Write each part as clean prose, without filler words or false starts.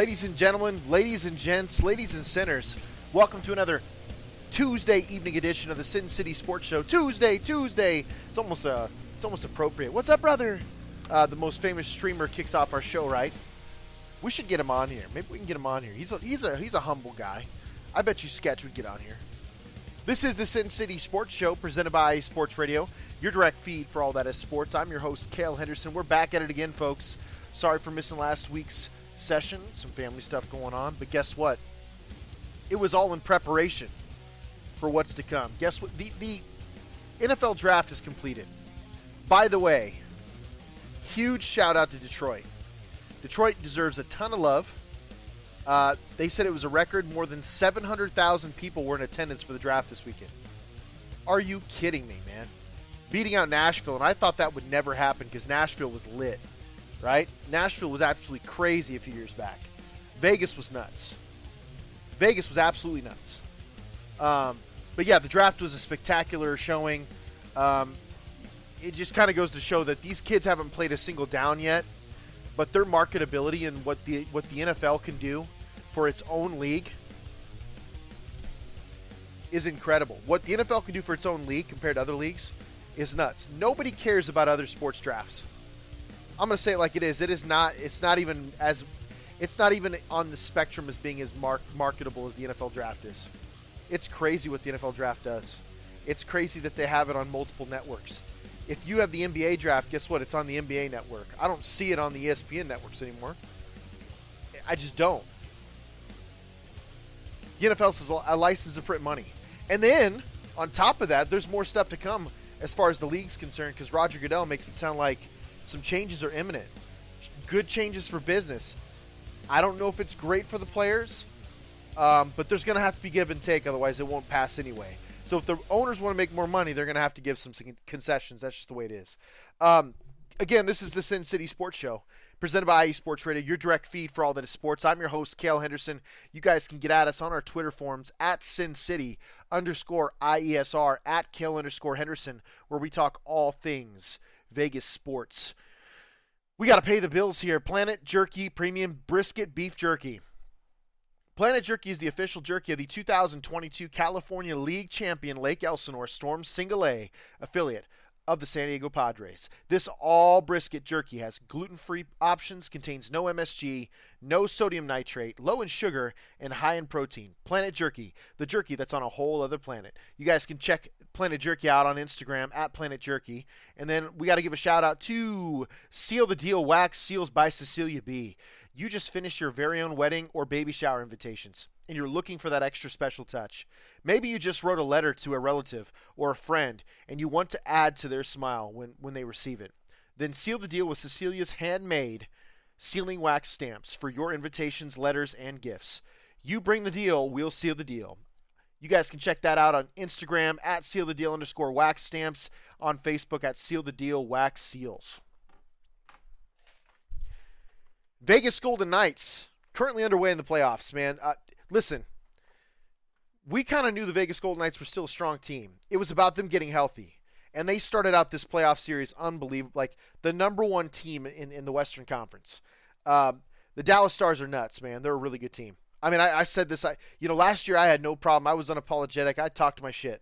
Ladies and gentlemen, ladies and gents, ladies and sinners, welcome to another Tuesday evening edition of the Sin City Sports Show. Tuesday. It's almost appropriate. What's up, brother? The most famous streamer kicks off our show, right? We should get him on here. Maybe we can get him on here. He's a humble guy. I bet you Sketch would get on here. This is the Sin City Sports Show presented by Sports Radio, your direct feed for all that is sports. I'm your host, Cale Henderson. We're back at it again, folks. Sorry for missing last week's session. Some family stuff going on. But guess what? It was all in preparation for what's to come. Guess what? The NFL draft is completed. By the way, huge shout out to Detroit. Detroit deserves a ton of love. They said it was a record. More than 700,000 people were in attendance for the draft this weekend. Are you kidding me, man? Beating out Nashville, and I thought that would never happen because Nashville was lit, right? Nashville was absolutely crazy a few years back. Vegas was nuts. Vegas was absolutely nuts. But yeah, the draft was a spectacular showing. It just kind of goes to show that these kids haven't played a single down yet, but their marketability and what the NFL can do for its own league is incredible. What the NFL can do for its own league compared to other leagues is nuts. Nobody cares about other sports drafts. I'm going to say it like it is. It's not even on the spectrum as being as marketable as the NFL draft is. It's crazy what the NFL draft does. It's crazy that they have it on multiple networks. If you have the NBA draft, guess what? It's on the NBA network. I don't see it on the ESPN networks anymore. I just don't. The NFL says a license to print money. And then, on top of that, there's more stuff to come as far as the league's concerned, because Roger Goodell makes it sound like some changes are imminent. Good changes for business. I don't know if it's great for the players, but there's going to have to be give and take, otherwise it won't pass anyway. So if the owners want to make more money, they're going to have to give some concessions. That's just the way it is. Again, this is the Sin City Sports Show, presented by IE Sports Radio, your direct feed for all that is sports. I'm your host, Cale Henderson. You guys can get at us on our Twitter forums at SinCity_IESR, at Cale_Henderson, where we talk all things Vegas sports. We got to pay the bills here. Planet Jerky Premium Brisket Beef Jerky. Planet Jerky is the official jerky of the 2022 California League champion Lake Elsinore Storm Single A affiliate of the San Diego Padres. This all brisket jerky has gluten-free options, contains no MSG, no sodium nitrate, low in sugar, and high in protein. Planet Jerky, the jerky that's on a whole other planet. You guys can check Planet Jerky out on Instagram at Planet Jerky. And then we got to give a shout out to Seal the Deal Wax Seals by Cecilia B. You just finished your very own wedding or baby shower invitations, and you're looking for that extra special touch. Maybe you just wrote a letter to a relative or a friend, and you want to add to their smile when they receive it. Then seal the deal with Cecilia's handmade sealing wax stamps for your invitations, letters, and gifts. You bring the deal, we'll seal the deal. You guys can check that out on Instagram at sealthedeal_wax stamps, on Facebook at seal the deal wax seals. Vegas Golden Knights, currently underway in the playoffs, man. Listen, we kind of knew the Vegas Golden Knights were still a strong team. It was about them getting healthy. And they started out this playoff series unbelievable, like the number one team in the Western Conference. The Dallas Stars are nuts, man. They're a really good team. I mean, I said this, last year I had no problem. I was unapologetic. I talked my shit.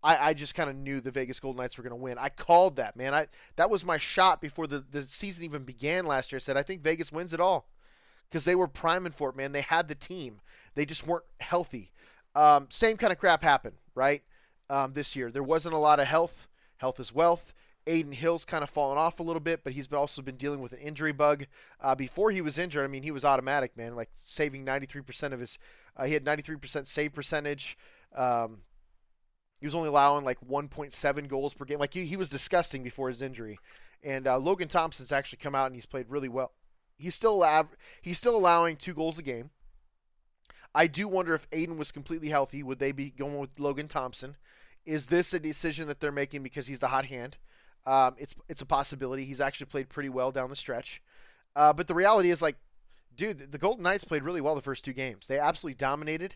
I just kind of knew the Vegas Golden Knights were going to win. I called that, man. That was my shot before the season even began last year. I said, I think Vegas wins it all. Because they were priming for it, man. They had the team. They just weren't healthy. Same kind of crap happened, right, this year. There wasn't a lot of health. Health is wealth. Aiden Hill's kind of fallen off a little bit, but he's also been dealing with an injury bug. Before he was injured, I mean, he was automatic, man. Like saving 93% of his he had 93% save percentage. He was only allowing like 1.7 goals per game. Like he was disgusting before his injury. And Logan Thompson's actually come out and he's played really well. He's still allowing 2 goals a game. I do wonder if Aiden was completely healthy, would they be going with Logan Thompson? Is this a decision that they're making because he's the hot hand? It's a possibility. He's actually played pretty well down the stretch. But the reality is, like, dude, the Golden Knights played really well the first 2 games. They absolutely dominated.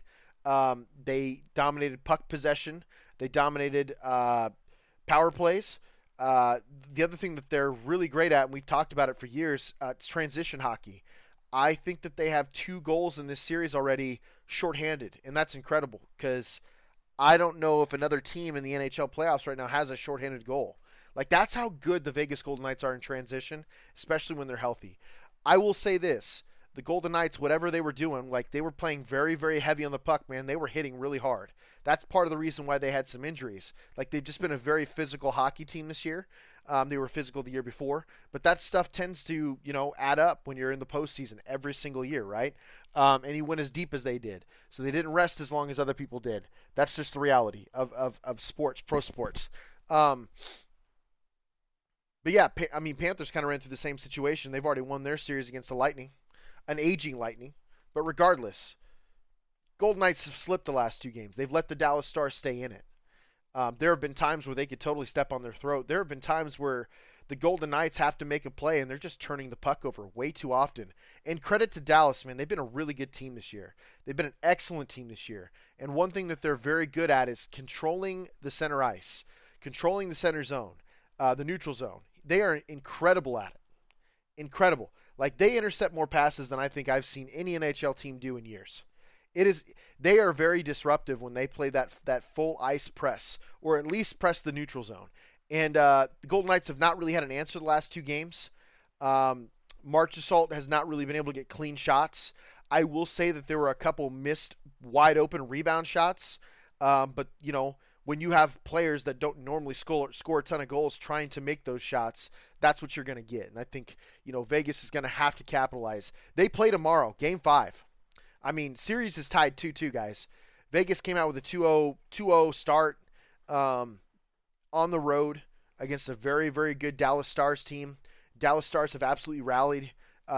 They dominated puck possession. They dominated power plays. The other thing that they're really great at, and we've talked about it for years, it's transition hockey. I think that they have 2 goals in this series already shorthanded, and that's incredible because I don't know if another team in the NHL playoffs right now has a shorthanded goal. Like that's how good the Vegas Golden Knights are in transition, especially when they're healthy. I will say this, the Golden Knights, whatever they were doing, like they were playing very, very heavy on the puck, man. They were hitting really hard. That's part of the reason why they had some injuries. Like they've just been a very physical hockey team this year. They were physical the year before, but that stuff tends to, add up when you're in the postseason every single year, right? And you went as deep as they did. So they didn't rest as long as other people did. That's just the reality of sports, pro sports. Um, but yeah, I mean, Panthers kind of ran through the same situation. They've already won their series against the Lightning, an aging Lightning. But regardless, Golden Knights have slipped the last 2 games. They've let the Dallas Stars stay in it. There have been times where they could totally step on their throat. There have been times where the Golden Knights have to make a play and they're just turning the puck over way too often. And credit to Dallas, man. They've been a really good team this year. They've been an excellent team this year. And one thing that they're very good at is controlling the center ice, controlling the center zone, the neutral zone. They are incredible at it. Incredible. Like they intercept more passes than I think I've seen any NHL team do in years. It is they are very disruptive when they play that full ice press or at least press the neutral zone. And the Golden Knights have not really had an answer the last 2 games. March Assault has not really been able to get clean shots. I will say that there were a couple missed wide open rebound shots. But when you have players that don't normally score a ton of goals trying to make those shots, that's what you're going to get. And I think Vegas is going to have to capitalize. They play tomorrow, Game 5. I mean, series is tied 2-2, guys. Vegas came out with a 2-0 start on the road against a very, very good Dallas Stars team. Dallas Stars have absolutely rallied.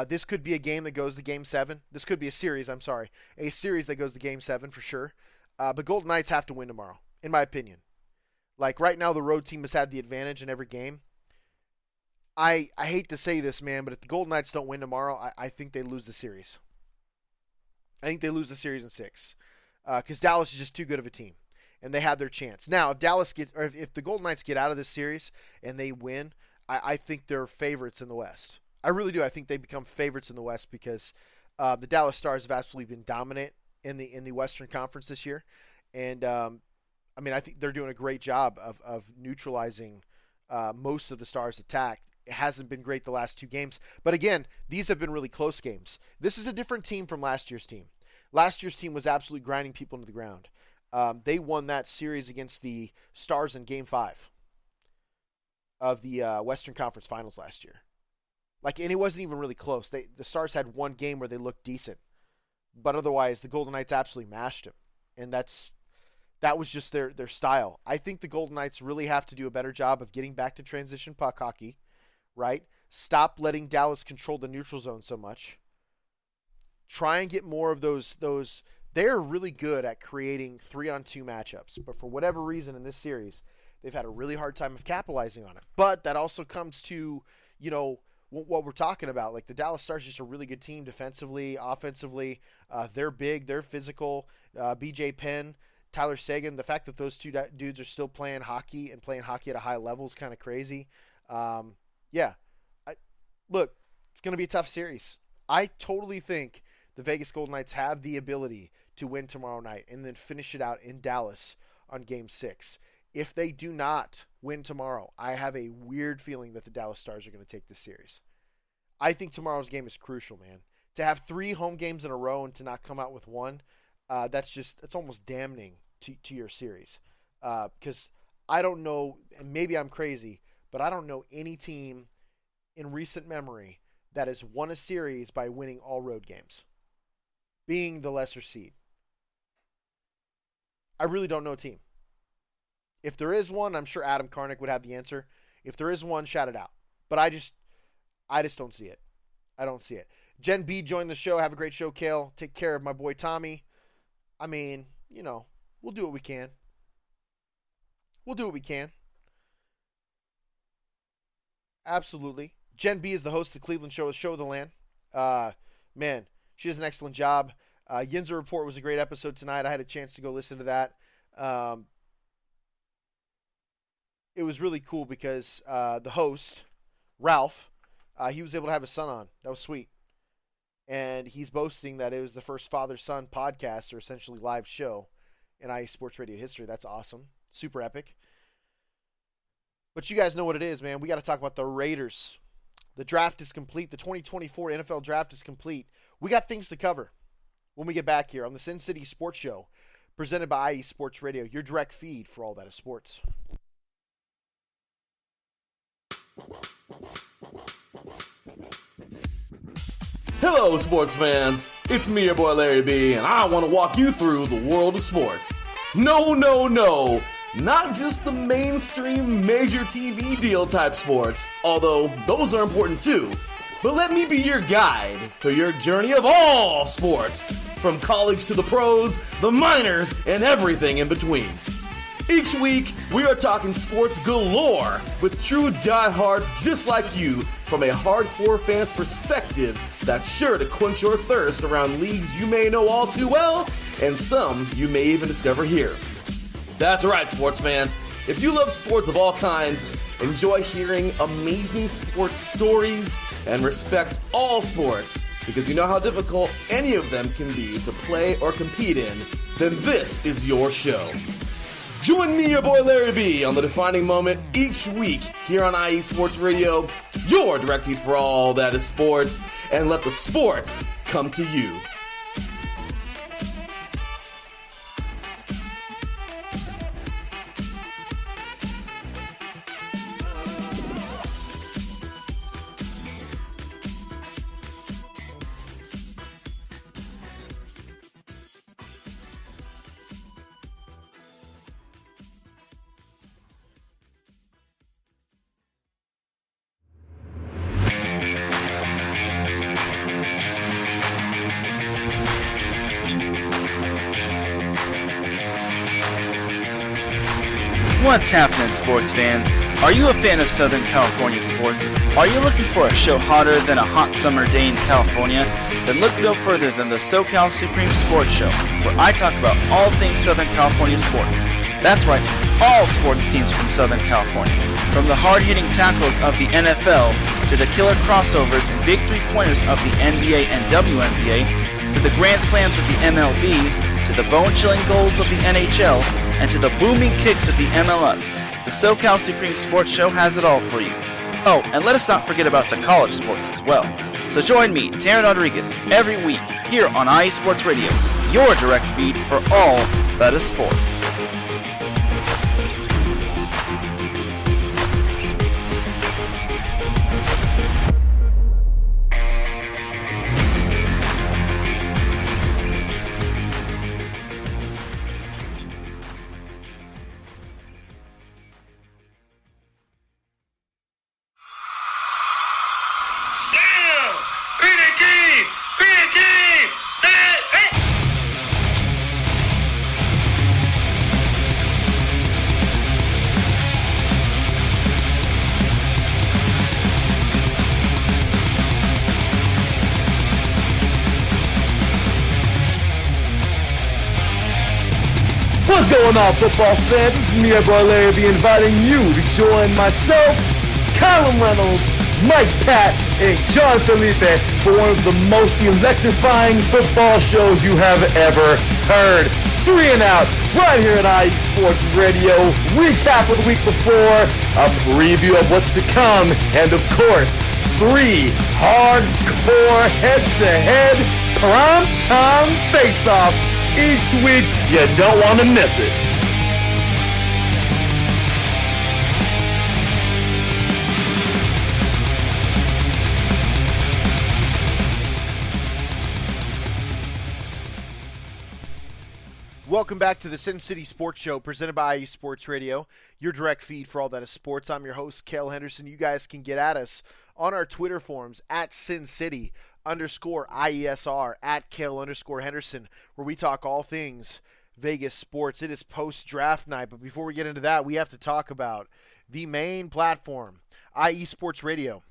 This could be a game that goes to Game 7. This could be a series, I'm sorry. A series that goes to Game 7 for sure. But Golden Knights have to win tomorrow, in my opinion. Like, right now, the road team has had the advantage in every game. I hate to say this, man, but if the Golden Knights don't win tomorrow, I think they lose the series. I think they lose the series in 6 because Dallas is just too good of a team, and they have their chance. Now, if Dallas gets, or if the Golden Knights get out of this series and they win, I think they're favorites in the West. I really do. I think they become favorites in the West because the Dallas Stars have absolutely been dominant in the Western Conference this year, and I mean I think they're doing a great job of neutralizing most of the Stars' attack. It hasn't been great the last 2 games. But again, these have been really close games. This is a different team from last year's team. Last year's team was absolutely grinding people into the ground. They won that series against the Stars in Game 5 of the Western Conference Finals last year. And it wasn't even really close. The Stars had one game where they looked decent, but otherwise the Golden Knights absolutely mashed them, and that was just their style. I think the Golden Knights really have to do a better job of getting back to transition puck hockey, right? Stop letting Dallas control the neutral zone so much. Try and get more of those. They're really good at creating 3-on-2 matchups, but for whatever reason in this series, they've had a really hard time of capitalizing on it. But that also comes to, what we're talking about. Like the Dallas Stars are just a really good team defensively, offensively. They're big, they're physical. BJ Penn, Tyler Seguin, the fact that those 2 dudes are still playing hockey and playing hockey at a high level is kind of crazy. Yeah, look, it's going to be a tough series. I totally think the Vegas Golden Knights have the ability to win tomorrow night and then finish it out in Dallas on Game 6. If they do not win tomorrow, I have a weird feeling that the Dallas Stars are going to take this series. I think tomorrow's game is crucial, man. To have 3 home games in a row and to not come out with one, that's almost damning to your series. Because I don't know, and maybe I'm crazy, but I don't know any team in recent memory that has won a series by winning all road games, being the lesser seed. I really don't know a team. If there is one, I'm sure Adam Karnick would have the answer. If there is one, shout it out. But I just don't see it. I don't see it. Jen B joined the show. Have a great show, Kale. Take care of my boy Tommy. I mean, we'll do what we can. We'll do what we can. Absolutely. Jen B is the host of the Cleveland Show, Show of the Land. Man, she does an excellent job. Yinzer Report was a great episode tonight. I had a chance to go listen to that. It was really cool because the host, Ralph, he was able to have his son on. That was sweet. and he's boasting that it was the first father-son podcast or essentially live show in IE Sports Radio history. That's awesome. Super epic. But you guys know what it is, man. We got to talk about the Raiders. The draft is complete. The 2024 NFL draft is complete. We got things to cover when we get back here on the Sin City Sports Show, presented by IE Sports Radio, your direct feed for all that is sports. Hello, sports fans. It's me, your boy Larry B, and I want to walk you through the world of sports. No, not just the mainstream major TV deal type sports, although those are important too. But let me be your guide through your journey of all sports, from college to the pros, the minors, and everything in between. Each week, we are talking sports galore with true diehards just like you from a hardcore fan's perspective that's sure to quench your thirst around leagues you may know all too well and some you may even discover here. That's right, sports fans. If you love sports of all kinds, enjoy hearing amazing sports stories, and respect all sports because you know how difficult any of them can be to play or compete in, then this is your show. Join me, your boy Larry B, on the defining moment each week here on IE Sports Radio, your direct feed for all that is sports, and let the sports come to you. What's happening, sports fans? Are you a fan of Southern California sports? Are you looking for a show hotter than a hot summer day in California? Then look no further than the SoCal Supreme Sports Show, where I talk about all things Southern California sports. That's right, all sports teams from Southern California. From the hard-hitting tackles of the NFL, to the killer crossovers and big three-pointers of the NBA and WNBA, to the grand slams of the MLB, to the bone-chilling goals of the NHL, and to the booming kicks of the MLS. The SoCal Supreme Sports Show has it all for you. Oh, and let us not forget about the college sports as well. So join me, Taryn Rodriguez, every week here on IE Sports Radio, your direct feed for all that is sports. What's going on, football fans? This is me, your boy Larry B, inviting you to join myself, Callum Reynolds, Mike Pat, and John Felipe for one of the most electrifying football shows you have ever heard. 3 and Out, right here at IE Sports Radio. Recap of the week before, a preview of what's to come, and of course, 3 hardcore head-to-head prime-time face-offs each week. You don't want to miss it. Welcome back to the Sin City Sports Show, presented by IE Sports Radio, your direct feed for all that is sports. I'm your host, Cale Henderson. You guys can get at us on our Twitter forums at SinCity_IESR, at Cale_Henderson, where we talk all things Vegas sports. It is post-draft night, but before we get into that, we have to talk about the main platform, IE Sports Radio.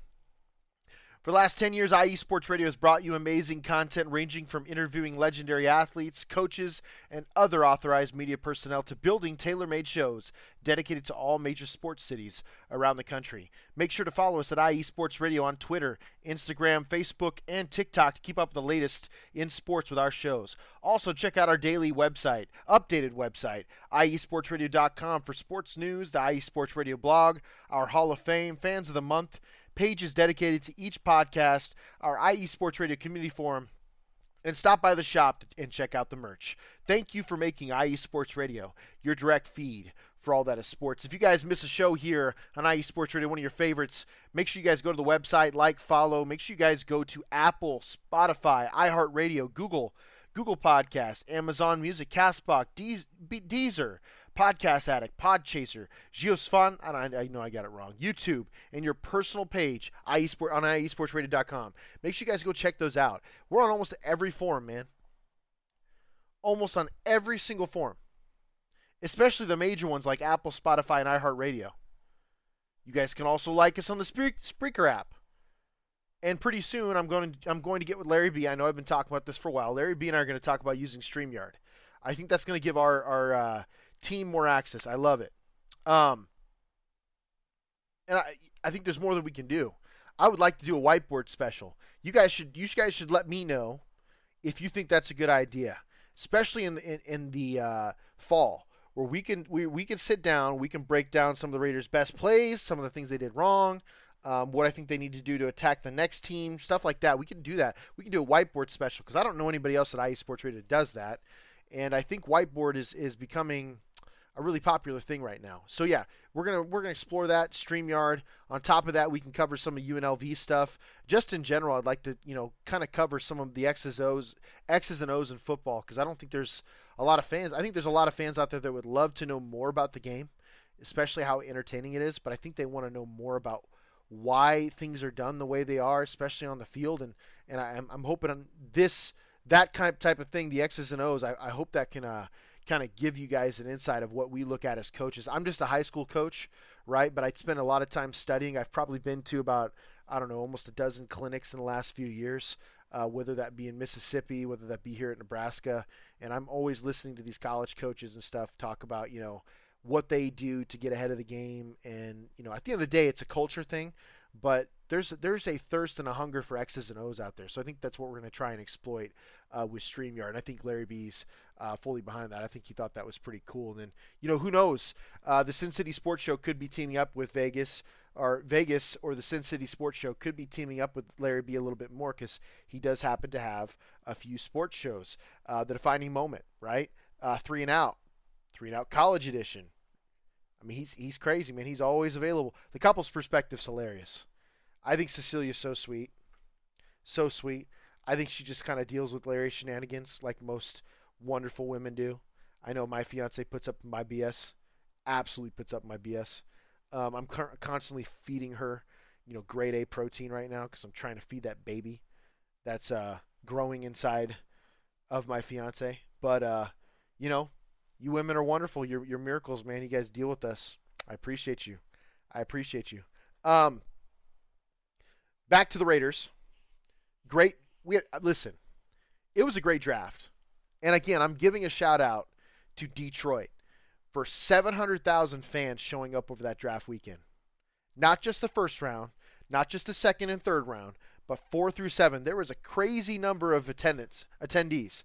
For the last 10 years, IE Sports Radio has brought you amazing content ranging from interviewing legendary athletes, coaches, and other authorized media personnel to building tailor-made shows dedicated to all major sports cities around the country. Make sure to follow us at IE Sports Radio on Twitter, Instagram, Facebook, and TikTok to keep up with the latest in sports with our shows. Also, check out our daily website, updated website, iesportsradio.com for sports news, the IE Sports Radio blog, our Hall of Fame, Fans of the Month, pages dedicated to each podcast, our IE Sports Radio community forum, and stop by the shop and check out the merch. Thank you for making IE Sports Radio your direct feed for all that is sports. If you guys miss a show here on IE Sports Radio, one of your favorites, make sure you guys go to the website, like, follow. Make sure you guys go to Apple, Spotify, iHeartRadio, Google Podcasts, Amazon Music, Castbox, Deezer, Podcast Addict, Podchaser, Geosfun, I know I got it wrong, YouTube, and your personal page on iesportsradio.com. Make sure you guys go check those out. We're on almost every forum, man. Almost on every single forum. Especially the major ones like Apple, Spotify, and iHeartRadio. You guys can also like us on the Spreaker app. And pretty soon I'm going to get with Larry B. I know I've been talking about this for a while. Larry B and I are going to talk about using StreamYard. I think that's going to give our team more access. I love it. And I think there's more that we can do. I would like to do a whiteboard special. You guys should let me know if you think that's a good idea, especially in the fall, where we can sit down, we can break down some of the Raiders' best plays, some of the things they did wrong, what I think they need to do to attack the next team, stuff like that. We can do that. We can do a whiteboard special because I don't know anybody else at IE Sports Radio that does that, and I think whiteboard is becoming a really popular thing right now. So yeah, we're gonna explore that. StreamYard. On top of that, we can cover some of UNLV stuff. Just in general, I'd like to kind of cover some of the X's and O's in football because I don't think there's a lot of fans. I think there's a lot of fans out there that would love to know more about the game, especially how entertaining it is. But I think they want to know more about why things are done the way they are, especially on the field. And I'm hoping on that type of thing, the X's and O's. I hope that can kind of give you guys an insight of what we look at as coaches. I'm just a high school coach, right? But I spend a lot of time studying. I've probably been to about, almost a dozen clinics in the last few years, whether that be in Mississippi, whether that be here at Nebraska. And I'm always listening to these college coaches and stuff talk about, what they do to get ahead of the game. And, at the end of the day, it's a culture thing. But there's a thirst and a hunger for X's and O's out there. So I think that's what we're going to try and exploit with StreamYard. And I think Larry B's fully behind that. I think he thought that was pretty cool. And then, who knows? The Sin City Sports Show could be teaming up with Vegas, or the Sin City Sports Show could be teaming up with Larry B a little bit more because he does happen to have a few sports shows. The Defining Moment, right? Three and Out College Edition. I mean, he's crazy, man. He's always available. The couple's perspective's hilarious. I think Cecilia's so sweet. So sweet. I think she just kind of deals with Larry's shenanigans like most wonderful women do. I know my fiance puts up my BS. Absolutely puts up my BS. I'm constantly feeding her, grade A protein right now because I'm trying to feed that baby that's growing inside of my fiance. But, you women are wonderful. You're miracles, man. You guys deal with us. I appreciate you. Back to the Raiders. Great. Listen, it was a great draft. And again, I'm giving a shout out to Detroit for 700,000 fans showing up over that draft weekend. Not just the first round, not just the second and third round, but 4 through 7. There was a crazy number of attendees.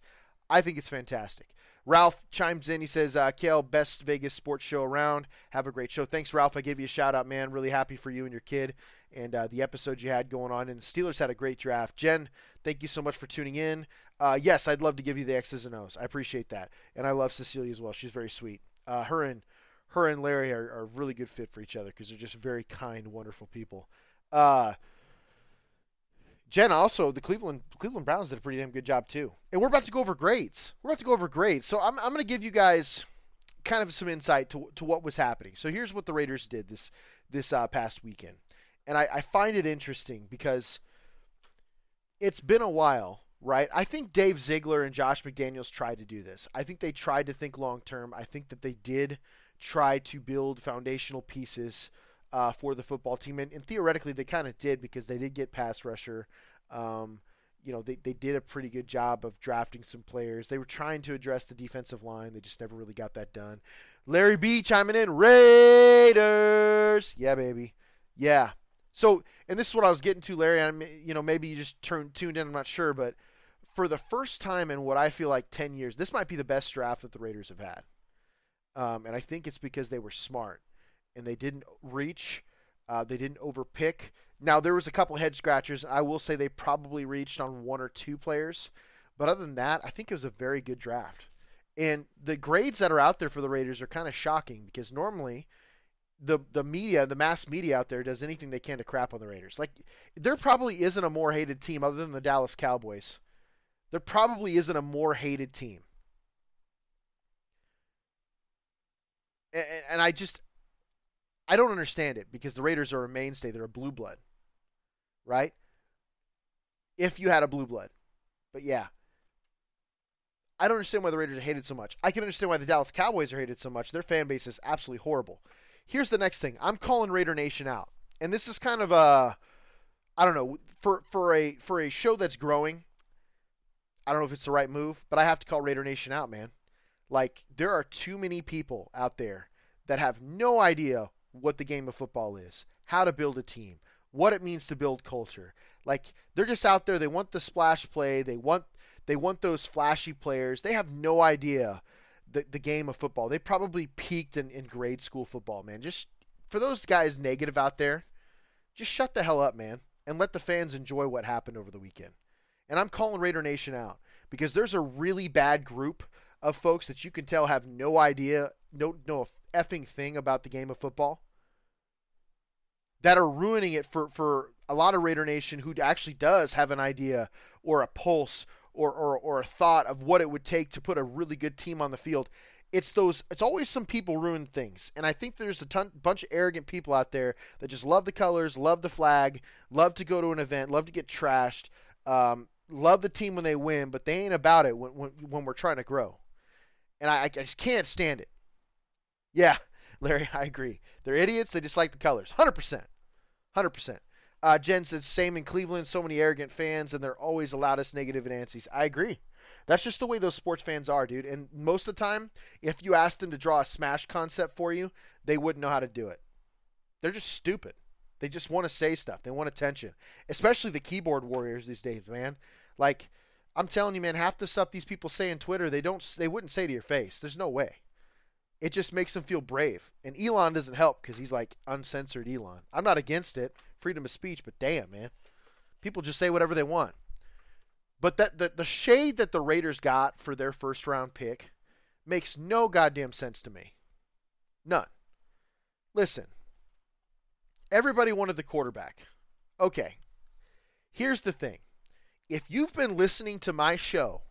I think it's fantastic. Ralph chimes in. He says, Kale, best Vegas sports show around. Have a great show. Thanks, Ralph. I gave you a shout out, man. Really happy for you and your kid and the episode you had going on. And the Steelers had a great draft. Jen, thank you so much for tuning in. Yes, I'd love to give you the X's and O's. I appreciate that. And I love Cecilia as well. She's very sweet. Her and Larry are a really good fit for each other because they're just very kind, wonderful people. Jen, also, the Cleveland Browns did a pretty damn good job, too. And we're about to go over grades. So I'm going to give you guys kind of some insight to what was happening. So here's what the Raiders did this past weekend. And I find it interesting because it's been a while, right? I think Dave Ziegler and Josh McDaniels tried to do this. I think they tried to think long-term. I think that they did try to build foundational pieces for the football team. And theoretically, they kind of did because they did get pass rusher. Um, they did a pretty good job of drafting some players. They were trying to address the defensive line. They just never really got that done. Larry B chiming in, Raiders. Yeah, baby. Yeah. So, and this is what I was getting to, Larry. Maybe you just tuned in. I'm not sure, but for the first time in what I feel like 10 years, this might be the best draft that the Raiders have had. And I think it's because they were smart and they didn't reach. They didn't overpick. Now, there was a couple head scratchers. I will say they probably reached on one or two players. But other than that, I think it was a very good draft. And the grades that are out there for the Raiders are kind of shocking because normally the mass media out there does anything they can to crap on the Raiders. Like, there probably isn't a more hated team other than the Dallas Cowboys. There probably isn't a more hated team. And I don't understand it because the Raiders are a mainstay. They're a blue blood, right? If you had a blue blood. But yeah, I don't understand why the Raiders are hated so much. I can understand why the Dallas Cowboys are hated so much. Their fan base is absolutely horrible. Here's the next thing. I'm calling Raider Nation out. And this is kind of I don't know, for a show that's growing, I don't know if it's the right move, but I have to call Raider Nation out, man. Like, there are too many people out there that have no idea what the game of football is, how to build a team, what it means to build culture. Like, they're just out there. They want the splash play. They want those flashy players. They have no idea the game of football. They probably peaked in grade school football, man. Just for those guys negative out there, just shut the hell up, man, and let the fans enjoy what happened over the weekend. And I'm calling Raider Nation out because there's a really bad group of folks that you can tell have no idea, no effing thing about the game of football that are ruining it for a lot of Raider Nation who actually does have an idea or a pulse or a thought of what it would take to put a really good team on the field. It's always some people ruin things. And I think there's a bunch of arrogant people out there that just love the colors, love the flag, love to go to an event, love to get trashed, love the team when they win, but they ain't about it when we're trying to grow. And I just can't stand it. Yeah, Larry, I agree. They're idiots. They just like the colors. 100%. 100%. Jen says, same in Cleveland. So many arrogant fans, and they're always the loudest negative and antsies. I agree. That's just the way those sports fans are, dude. And most of the time, if you ask them to draw a smash concept for you, they wouldn't know how to do it. They're just stupid. They just want to say stuff. They want attention. Especially the keyboard warriors these days, man. Like, I'm telling you, man, half the stuff these people say on Twitter, they wouldn't say to your face. There's no way. It just makes them feel brave. And Elon doesn't help because he's like uncensored Elon. I'm not against it, freedom of speech, but damn, man. People just say whatever they want. But the shade that the Raiders got for their first round pick makes no goddamn sense to me. None. Listen, everybody wanted the quarterback. Okay, here's the thing. If you've been listening to my show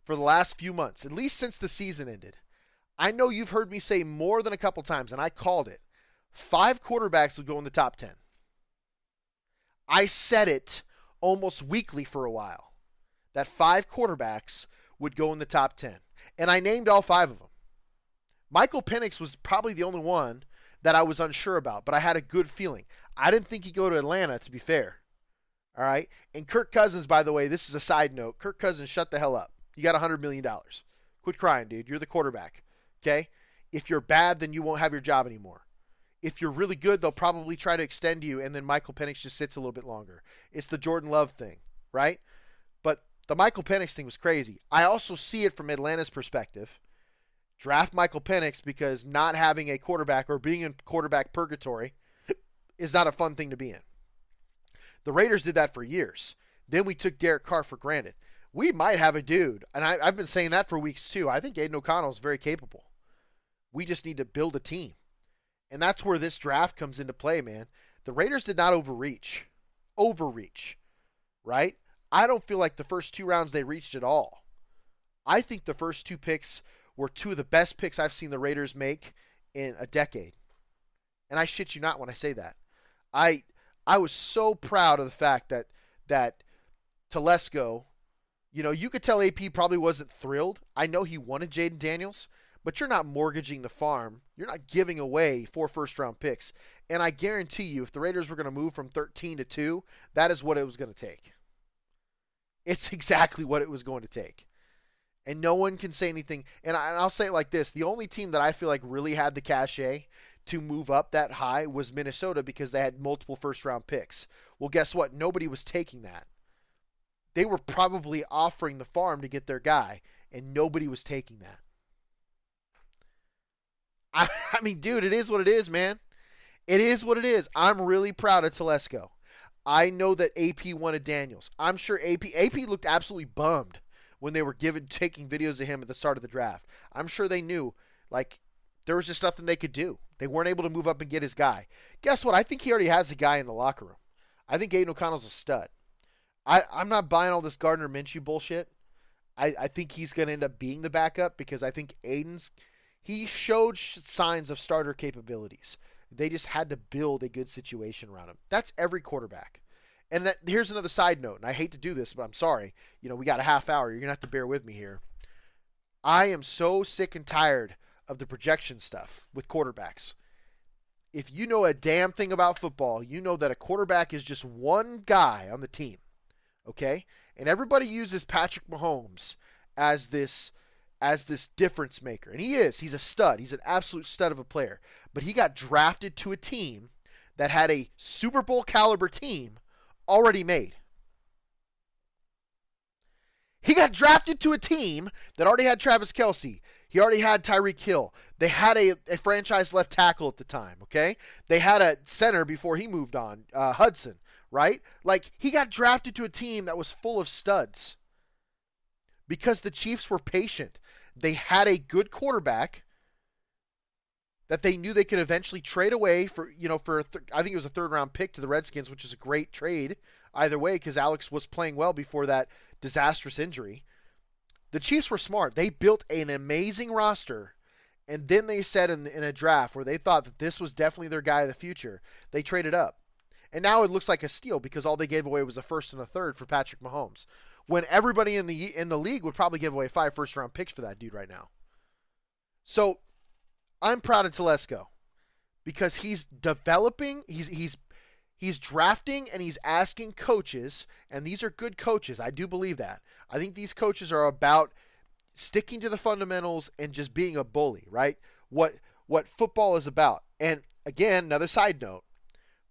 for the last few months, at least since the season ended, I know you've heard me say more than a couple times, and I called it. 5 quarterbacks would go in the top 10. I said it almost weekly for a while, that 5 quarterbacks would go in the top 10. And I named all 5 of them. Michael Penix was probably the only one that I was unsure about, but I had a good feeling. I didn't think he'd go to Atlanta, to be fair. All right? And Kirk Cousins, by the way, this is a side note. Kirk Cousins, shut the hell up. You got $100 million. Quit crying, dude. You're the quarterback. Okay? If you're bad, then you won't have your job anymore. If you're really good, they'll probably try to extend you, and then Michael Penix just sits a little bit longer. It's the Jordan Love thing, right? But the Michael Penix thing was crazy. I also see it from Atlanta's perspective. Draft Michael Penix because not having a quarterback or being in quarterback purgatory is not a fun thing to be in. The Raiders did that for years. Then we took Derek Carr for granted. We might have a dude, and I've been saying that for weeks too. I think Aiden O'Connell is very capable. We just need to build a team. And that's where this draft comes into play, man. The Raiders did not overreach. Right? I don't feel like the first 2 rounds they reached at all. I think the first 2 picks were 2 of the best picks I've seen the Raiders make in a decade. And I shit you not when I say that. I was so proud of the fact that Telesco, you could tell AP probably wasn't thrilled. I know he wanted Jaden Daniels, but you're not mortgaging the farm. You're not giving away 4 first-round picks. And I guarantee you, if the Raiders were going to move from 13 to 2, that is what it was going to take. It's exactly what it was going to take. And no one can say anything. And I'll say it like this. The only team that I feel like really had the cachet to move up that high was Minnesota because they had multiple first-round picks. Well, guess what? Nobody was taking that. They were probably offering the farm to get their guy, and nobody was taking that. I mean, dude, it is what it is, man. It is what it is. I'm really proud of Telesco. I know that AP wanted Daniels. I'm sure AP looked absolutely bummed when they were taking videos of him at the start of the draft. I'm sure they knew, like, there was just nothing they could do. They weren't able to move up and get his guy. Guess what? I think he already has a guy in the locker room. I think Aiden O'Connell's a stud. I'm not buying all this Gardner Minshew bullshit. I think he's going to end up being the backup because I think he showed signs of starter capabilities. They just had to build a good situation around him. That's every quarterback. And here's another side note, and I hate to do this, but I'm sorry. We got a half hour. You're going to have to bear with me here. I am so sick and tired of the projection stuff with quarterbacks. If you know a damn thing about football, you know that a quarterback is just one guy on the team. Okay? And everybody uses Patrick Mahomes as this difference maker. And he is. He's a stud. He's an absolute stud of a player. But he got drafted to a team that had a Super Bowl caliber team already made. He got drafted to a team that already had Travis Kelce. He already had Tyreek Hill. They had a franchise left tackle at the time, okay? They had a center before he moved on, Hudson, right? Like, he got drafted to a team that was full of studs because the Chiefs were patient. They had a good quarterback that they knew they could eventually trade away for I think it was a third-round pick to the Redskins, which is a great trade either way because Alex was playing well before that disastrous injury. The Chiefs were smart. They built an amazing roster, and then they said in a draft where they thought that this was definitely their guy of the future, they traded up. And now it looks like a steal because all they gave away was a first and a third for Patrick Mahomes, when everybody in the league would probably give away 5 first-round picks for that dude right now. So I'm proud of Telesco because he's developing, he's drafting, and he's asking coaches, and these are good coaches. I do believe that. I think these coaches are about sticking to the fundamentals and just being a bully, right? What football is about. And again, another side note,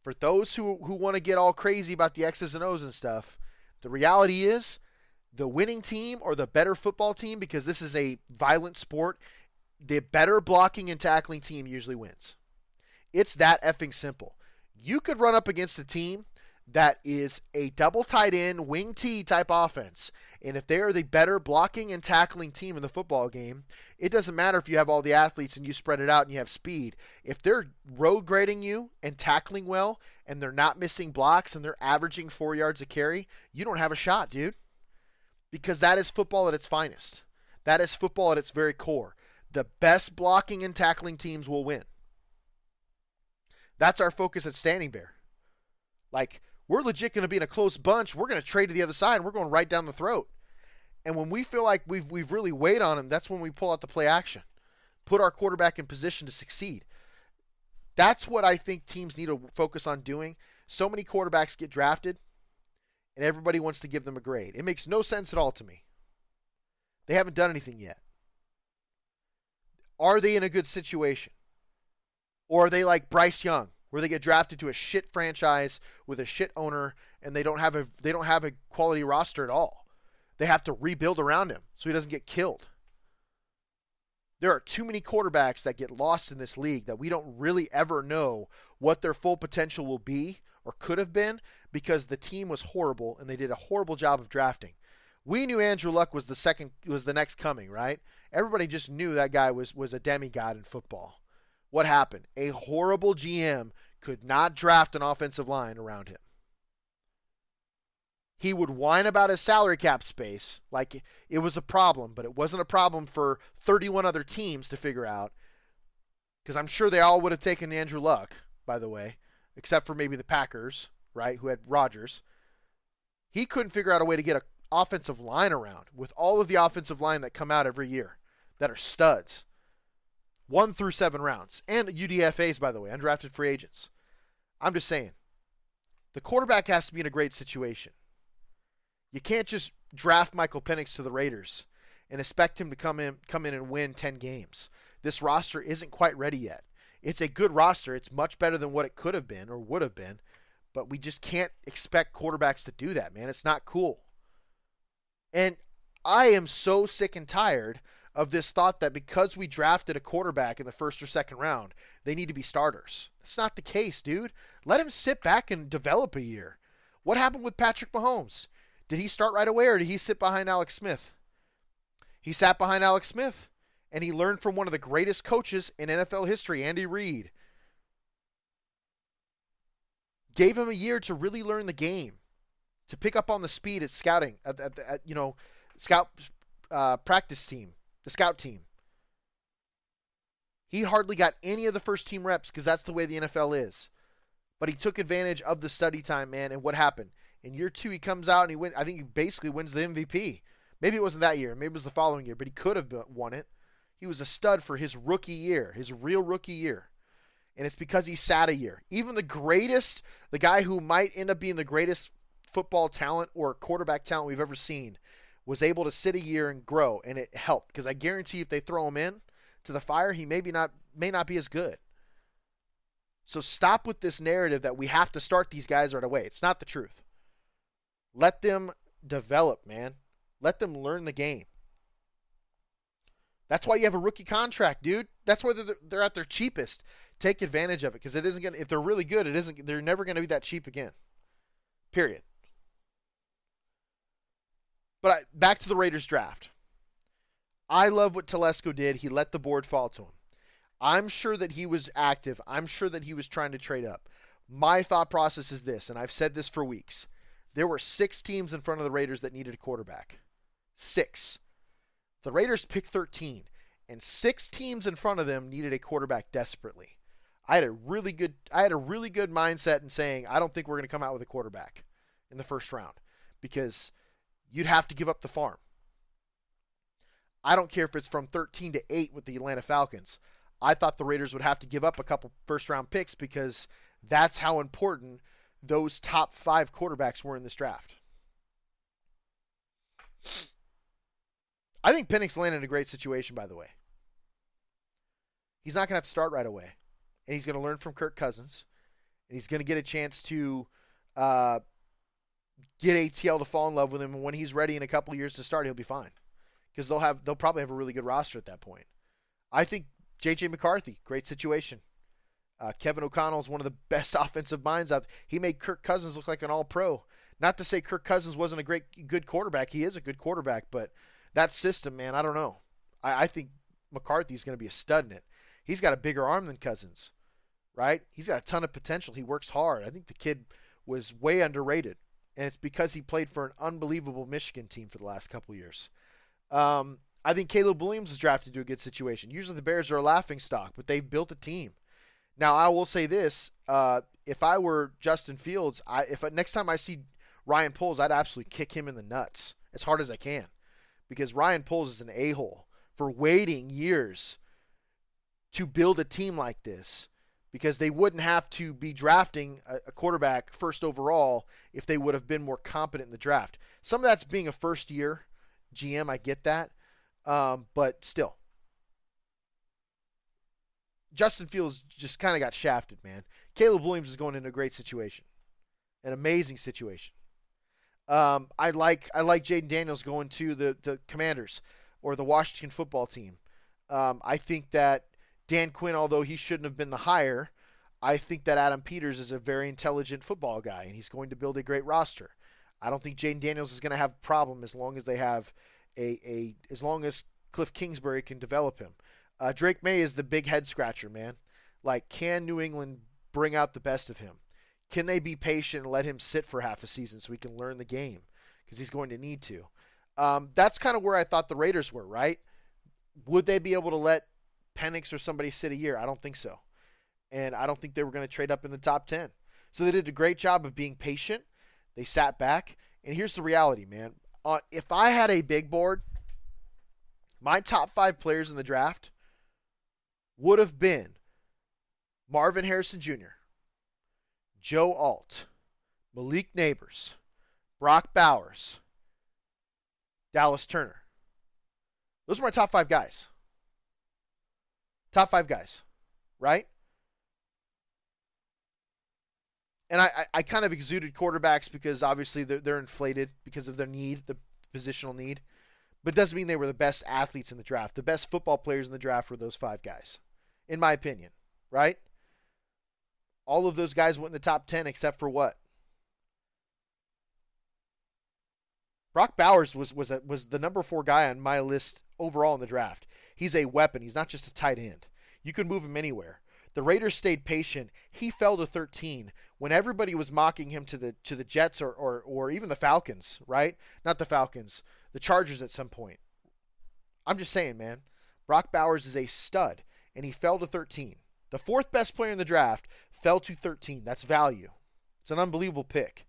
for those who want to get all crazy about the X's and O's and stuff, the reality is the winning team or the better football team, because this is a violent sport, the better blocking and tackling team usually wins. It's that effing simple. You could run up against a team that is a double tight end, wing T type offense, and if they are the better blocking and tackling team in the football game, it doesn't matter if you have all the athletes and you spread it out and you have speed. If they're road grading you and tackling well, and they're not missing blocks and they're averaging 4 yards a carry, you don't have a shot, dude. Because that is football at its finest. That is football at its very core. The best blocking and tackling teams will win. That's our focus at Standing Bear. Like, we're legit going to be in a close bunch. We're going to trade to the other side, and we're going right down the throat. And when we feel like we've really weighed on him, that's when we pull out the play action. Put our quarterback in position to succeed. That's what I think teams need to focus on doing. So many quarterbacks get drafted, and everybody wants to give them a grade. It makes no sense at all to me. They haven't done anything yet. Are they in a good situation? Or are they like Bryce Young, where they get drafted to a shit franchise with a shit owner, and they don't have a quality roster at all? They have to rebuild around him so he doesn't get killed. There are too many quarterbacks that get lost in this league that we don't really ever know what their full potential will be or could have been because the team was horrible and they did a horrible job of drafting. We knew Andrew Luck was the next coming, right? Everybody just knew that guy was a demigod in football. What happened? A horrible GM could not draft an offensive line around him. He would whine about his salary cap space like it was a problem, but it wasn't a problem for 31 other teams to figure out, because I'm sure they all would have taken Andrew Luck, by the way, except for maybe the Packers, right, who had Rodgers. He couldn't figure out a way to get an offensive line around with all of the offensive line that come out every year that are studs. 1 through 7 rounds. And UDFAs, by the way, undrafted free agents. I'm just saying, the quarterback has to be in a great situation. You can't just draft Michael Penix to the Raiders and expect him to come in and win 10 games. This roster isn't quite ready yet. It's a good roster. It's much better than what it could have been or would have been, but we just can't expect quarterbacks to do that, man. It's not cool. And I am so sick and tired of this thought that because we drafted a quarterback in the first or second round, they need to be starters. That's not the case, dude. Let him sit back and develop a year. What happened with Patrick Mahomes? Did he start right away or did he sit behind Alex Smith? He sat behind Alex Smith, and he learned from one of the greatest coaches in NFL history, Andy Reid. Gave him a year to really learn the game, to pick up on the speed at scouting, scout practice team, the scout team. He hardly got any of the first team reps because that's the way the NFL is. But he took advantage of the study time, man, and what happened? In year 2, he comes out and I think he basically wins the MVP. Maybe it wasn't that year. Maybe it was the following year, but he could have won it. He was a stud for his rookie year, his real rookie year. And it's because he sat a year. Even the guy who might end up being the greatest football talent or quarterback talent we've ever seen, was able to sit a year and grow, and it helped. Because I guarantee if they throw him in to the fire, he may not be as good. So stop with this narrative that we have to start these guys right away. It's not the truth. Let them develop, man. Let them learn the game. That's why you have a rookie contract, dude. That's why they're at their cheapest. Take advantage of it, because it isn't going to, if they're really good, they're never going to be that cheap again. Period. But back to the Raiders draft. I love what Telesco did. He let the board fall to him. I'm sure that he was active. I'm sure that he was trying to trade up. My thought process is this, and I've said this for weeks. There were 6 teams in front of the Raiders that needed a quarterback. 6. The Raiders picked 13, and 6 teams in front of them needed a quarterback desperately. I had a really good mindset in saying I don't think we're going to come out with a quarterback in the first round because you'd have to give up the farm. I don't care if it's from 13 to 8 with the Atlanta Falcons. I thought the Raiders would have to give up a couple first-round picks because that's how important those top 5 quarterbacks were in this draft. I think Penix landed in a great situation, by the way. He's not going to have to start right away. And he's going to learn from Kirk Cousins. And he's going to get a chance to get ATL to fall in love with him. And when he's ready in a couple of years to start, he'll be fine. Because they'll probably have a really good roster at that point. I think J.J. McCarthy, great situation. Kevin O'Connell is one of the best offensive minds out there. He made Kirk Cousins look like an all-pro. Not to say Kirk Cousins wasn't a good quarterback. He is a good quarterback, but that system, man, I don't know. I think McCarthy's going to be a stud in it. He's got a bigger arm than Cousins, right? He's got a ton of potential. He works hard. I think the kid was way underrated, and it's because he played for an unbelievable Michigan team for the last couple of years. I think Caleb Williams was drafted to a good situation. Usually the Bears are a laughingstock, but they've built a team. Now, I will say this. If I were Justin Fields, next time I see Ryan Poles, I'd absolutely kick him in the nuts as hard as I can. Because Ryan Poles is an a-hole for waiting years to build a team like this. Because they wouldn't have to be drafting a quarterback first overall if they would have been more competent in the draft. Some of that's being a first-year GM, I get that. But still. Justin Fields just kind of got shafted, man. Caleb Williams is going into a great situation. An amazing situation. I like Jaden Daniels going to the Commanders or the Washington football team. I think that Dan Quinn, although he shouldn't have been the hire, I think that Adam Peters is a very intelligent football guy, and he's going to build a great roster. I don't think Jaden Daniels is going to have a problem as long as they have as long as Cliff Kingsbury can develop him. Drake May is the big head scratcher, man. Like, can New England bring out the best of him? Can they be patient and let him sit for half a season so he can learn the game? Because he's going to need to. That's kind of where I thought the Raiders were, right? Would they be able to let Penix or somebody sit a year? I don't think so. And I don't think they were going to trade up in the top 10. So they did a great job of being patient. They sat back. And here's the reality, man. If I had a big board, my top 5 players in the draft would have been Marvin Harrison Jr., Joe Alt, Malik Neighbors, Brock Bowers, Dallas Turner. Those are my top 5 guys. Top 5 guys, right? And I kind of exuded quarterbacks because obviously they're inflated because of their need, the positional need. But it doesn't mean they were the best athletes in the draft. The best football players in the draft were those 5 guys, in my opinion, right? All of those guys went in the top 10 except for what? Brock Bowers was the number 4 guy on my list overall in the draft. He's a weapon. He's not just a tight end. You can move him anywhere. The Raiders stayed patient. He fell to 13 when everybody was mocking him to the Jets or even the Falcons, right? Not the Falcons, the Chargers at some point. I'm just saying, man. Brock Bowers is a stud, and he fell to 13. The 4th best player in the draft fell to 13. That's value. It's an unbelievable pick.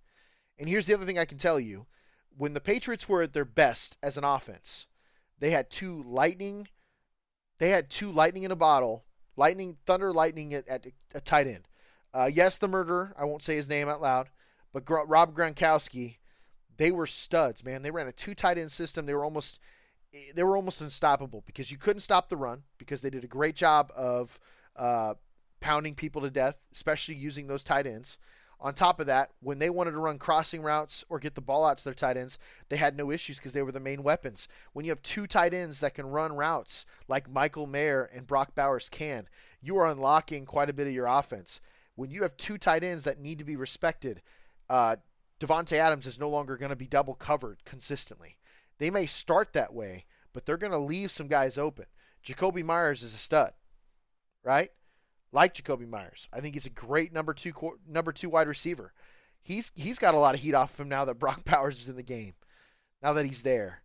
And here's the other thing I can tell you. When the Patriots were at their best as an offense, they had two lightning in a bottle. Thunder lightning at tight end. Yes, the murderer. I won't say his name out loud. But Rob Gronkowski, they were studs, man. They ran a 2 tight end system. They were almost unstoppable because you couldn't stop the run because they did a great job of pounding people to death, especially using those tight ends. On top of that, when they wanted to run crossing routes or get the ball out to their tight ends, they had no issues because they were the main weapons. When you have 2 tight ends that can run routes like Michael Mayer and Brock Bowers can, you are unlocking quite a bit of your offense. When you have 2 tight ends that need to be respected, Devontae Adams is no longer going to be double covered consistently. They may start that way, but they're going to leave some guys open. Jacoby Myers is a stud, right? Like Jacoby Myers. I think he's a great number two wide receiver. He's got a lot of heat off of him now that Brock Bowers is in the game. Now that he's there.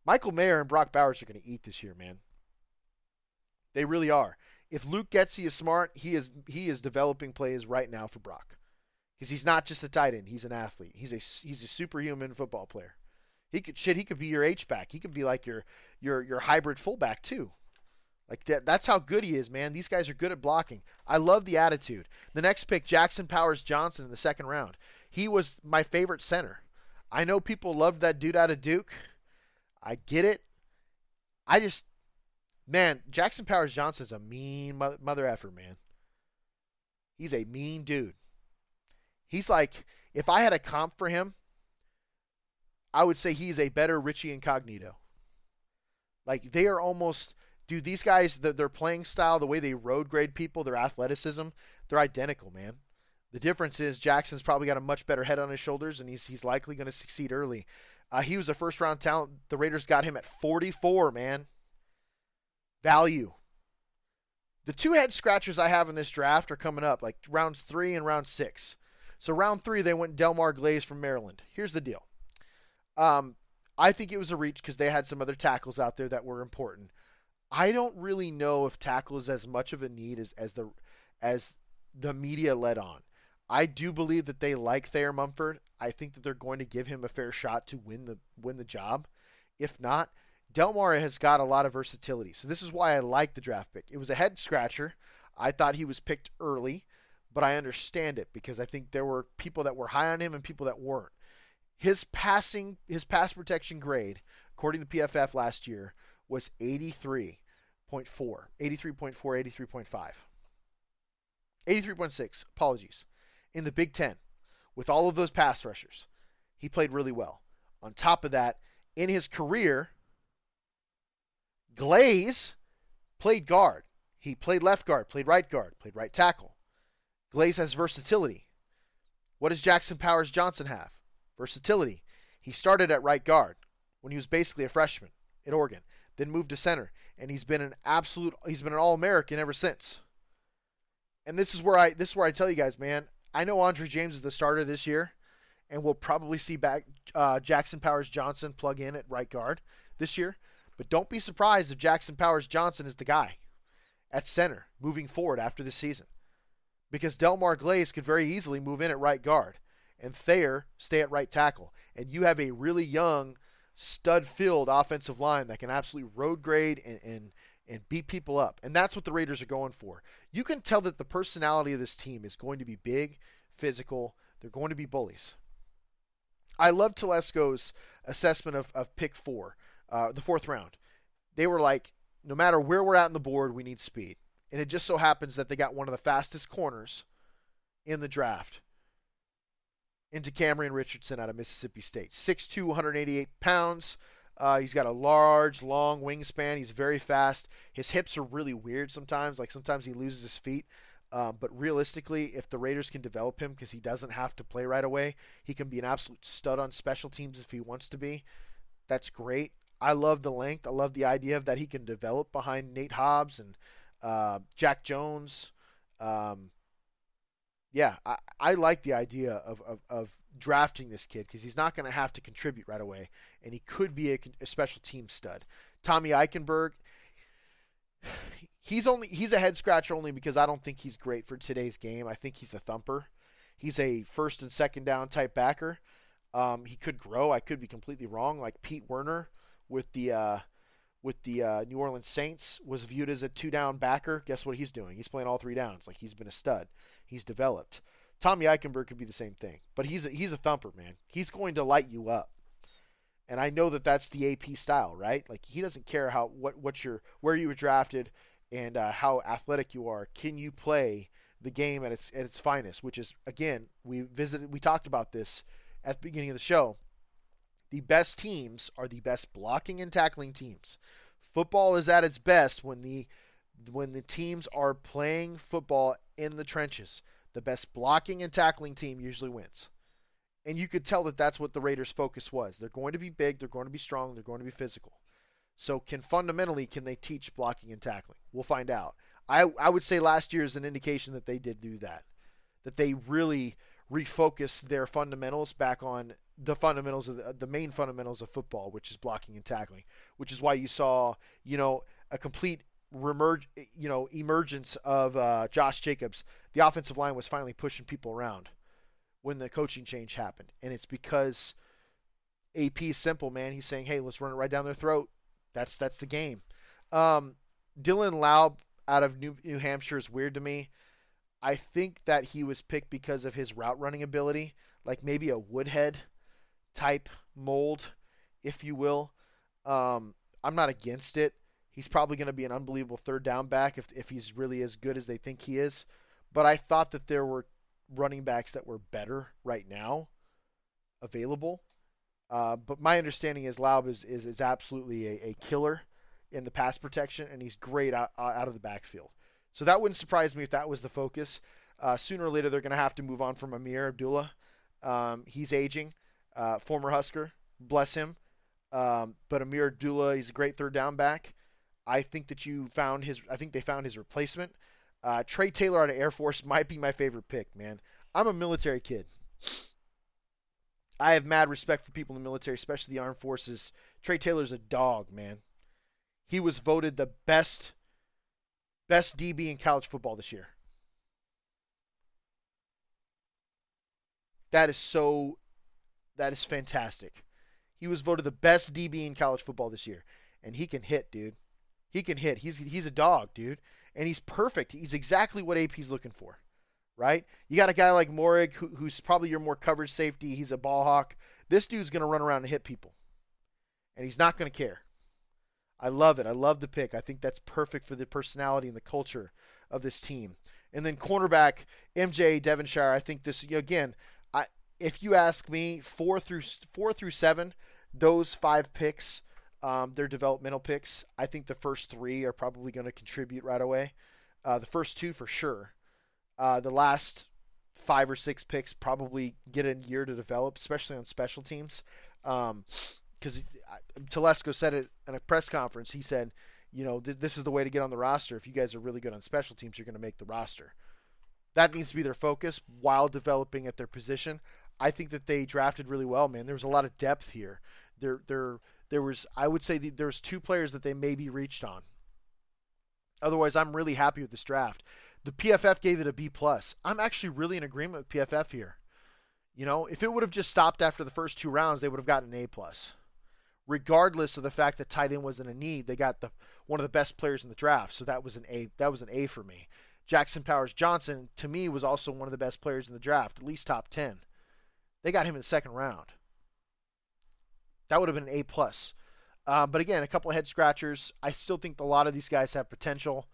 Michael Mayer and Brock Bowers are going to eat this year, man. They really are. If Luke Getsy is smart, he is developing plays right now for Brock. Because he's not just a tight end, he's an athlete. He's a superhuman football player. He could be your H-back. He could be like your hybrid fullback too. Like that's how good he is, man. These guys are good at blocking. I love the attitude. The next pick, Jackson Powers Johnson in the 2nd round. He was my favorite center. I know people loved that dude out of Duke. I get it. Man, Jackson Powers Johnson is a mean mother effer, man. He's a mean dude. He's like, if I had a comp for him, I would say he's a better Richie Incognito. Like they are almost... Dude, these guys, their playing style, the way they road grade people, their athleticism, they're identical, man. The difference is Jackson's probably got a much better head on his shoulders, and he's likely going to succeed early. He was a first-round talent. The Raiders got him at 44, man. Value. The 2 head scratchers I have in this draft are coming up, like rounds 3 and round 6. So round 3, they went Delmar Glaze from Maryland. Here's the deal. I think it was a reach because they had some other tackles out there that were important. I don't really know if tackle is as much of a need as the media led on. I do believe that they like Thayer Mumford. I think that they're going to give him a fair shot to win the job. If not, Delmar has got a lot of versatility. So this is why I like the draft pick. It was a head scratcher. I thought he was picked early, but I understand it because I think there were people that were high on him and people that weren't. His pass protection grade, according to PFF last year, was 83.4, 83.4, 83.5. 83.6, apologies. In the Big Ten, with all of those pass rushers, he played really well. On top of that, in his career, Glaze played guard. He played left guard, played right tackle. Glaze has versatility. What does Jackson Powers Johnson have? Versatility. He started at right guard when he was basically a freshman at Oregon, then moved to center, and he's been an All-American ever since. And this is where I tell you guys, man, I know Andre James is the starter this year, and we'll probably see back Jackson Powers Johnson plug in at right guard this year. But don't be surprised if Jackson Powers Johnson is the guy at center moving forward after this season. Because Delmar Glaze could very easily move in at right guard and Thayer stay at right tackle. And you have a really young, stud-filled offensive line that can absolutely road grade and beat people up. And that's what the Raiders are going for. You can tell that the personality of this team is going to be big, physical. They're going to be bullies. I love Telesco's assessment of pick 4, the 4th round. They were like, no matter where we're at in the board, we need speed. And it just so happens that they got one of the fastest corners in the draft into Cameron Richardson out of Mississippi State. 6'2", 188 pounds. He's got a large, long wingspan. He's very fast. His hips are really weird sometimes. Like sometimes he loses his feet. But realistically, if the Raiders can develop him because he doesn't have to play right away, he can be an absolute stud on special teams if he wants to be. That's great. I love the length. I love the idea of that he can develop behind Nate Hobbs and Jack Jones. Yeah, I like the idea of drafting this kid because he's not going to have to contribute right away, and he could be a special team stud. Tommy Eichenberg, he's a head scratcher only because I don't think he's great for today's game. I think he's a thumper. He's a first and second down type backer. He could grow. I could be completely wrong. Like Pete Werner with the New Orleans Saints was viewed as a 2-down backer. Guess what he's doing? He's playing all 3 downs. Like he's been a stud. He's developed. Tommy Eichenberg could be the same thing, but he's a thumper, man. He's going to light you up. And I know that that's the AP style, right? Like he doesn't care where you were drafted and how athletic you are. Can you play the game at its finest? Which is, again, we talked about this at the beginning of the show. The best teams are the best blocking and tackling teams. Football is at its best when the teams are playing football in the trenches. The best blocking and tackling team usually wins. And you could tell that that's what the Raiders' focus was. They're going to be big, they're going to be strong, they're going to be physical. So can they teach blocking and tackling? We'll find out. I would say last year is an indication that they did do that. That they really refocused their fundamentals back on the fundamentals of the main fundamentals of football, which is blocking and tackling, which is why you saw, a complete emergence of Josh Jacobs. The offensive line was finally pushing people around when the coaching change happened. And it's because AP is simple, man. He's saying, hey, let's run it right down their throat. That's the game. Dylan Laub out of New Hampshire is weird to me. I think that he was picked because of his route running ability, like maybe a Woodhead type mold, if you will. I'm not against it. He's probably going to be an unbelievable 3rd down back if he's really as good as they think he is. But I thought that there were running backs that were better right now available. But my understanding is Laub is absolutely a killer in the pass protection, and he's great out of the backfield. So that wouldn't surprise me if that was the focus. Sooner or later, they're going to have to move on from Amir Abdullah. He's aging, former Husker, bless him. But Amir Abdullah, he's a great 3rd down back. I think they found his replacement. Trey Taylor out of Air Force might be my favorite pick, man. I'm a military kid. I have mad respect for people in the military, especially the armed forces. Trey Taylor's a dog, man. He was voted the best DB in college football this year. That is fantastic. He was voted the best DB in college football this year. And he can hit, dude. He can hit. He's a dog, dude. And he's perfect. He's exactly what AP's looking for, right? You got a guy like Muir, who's probably your more coverage safety. He's a ball hawk. This dude's going to run around and hit people. And he's not going to care. I love it. I love the pick. I think that's perfect for the personality and the culture of this team. And then cornerback, MJ Devonshire, I think this, again, if you ask me, 4 through 7, those 5 picks, they're developmental picks. I think the first 3 are probably going to contribute right away. The first 2 for sure. The last 5 or 6 picks probably get a year to develop, especially on special teams. Because Telesco said it in a press conference. He said, this is the way to get on the roster. If you guys are really good on special teams, you're going to make the roster. That needs to be their focus while developing at their position. I think that they drafted really well, man. There was a lot of depth here. There was, I would say, there's 2 players that they maybe reached on. Otherwise, I'm really happy with this draft. The PFF gave it a B+. I'm actually really in agreement with PFF here. If it would have just stopped after the first 2 rounds, they would have gotten an A+. regardless of the fact that tight end wasn't a need. They got one of the best players in the draft, so that was an A. That was an A for me. Jackson Powers Johnson to me was also one of the best players in the draft, at least top 10. They got him in the second round. That would have been an A plus. But again, a couple of head scratchers. I still think a lot of these guys have potential,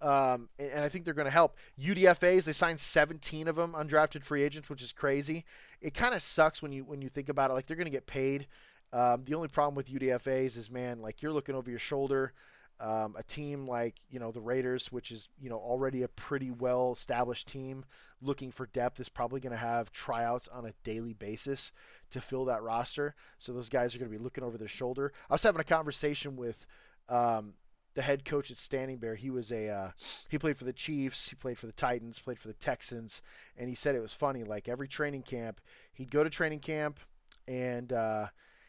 and I think they're going to help. UDFA's, they signed 17 of them undrafted free agents, which is crazy. It kind of sucks when you think about it. Like, they're going to get paid. The only problem with UDFA's is, man, like, you're looking over your shoulder. A team like, the Raiders, which is, already a pretty well-established team, looking for depth, is probably going to have tryouts on a daily basis to fill that roster. So those guys are going to be looking over their shoulder. I was having a conversation with the head coach at Standing Bear. He played for the Chiefs, he played for the Titans, played for the Texans, and he said it was funny. Like, every training camp, he'd go to training camp, and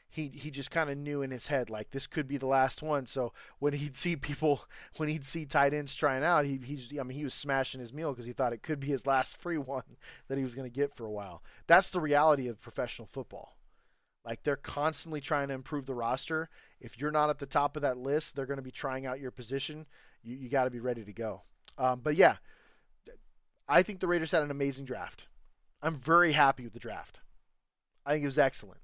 he just kind of knew in his head, like, this could be the last one. So when he'd see tight ends trying out, he was smashing his meal because he thought it could be his last free one that he was going to get for a while. That's the reality of professional football. Like, they're constantly trying to improve the roster. If you're not at the top of that list, they're going to be trying out your position. You got to be ready to go. But yeah, I think the Raiders had an amazing draft. I'm very happy with the draft. I think it was excellent.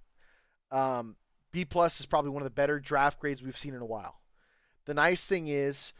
B plus is probably one of the better draft grades we've seen in a while. The nice thing is,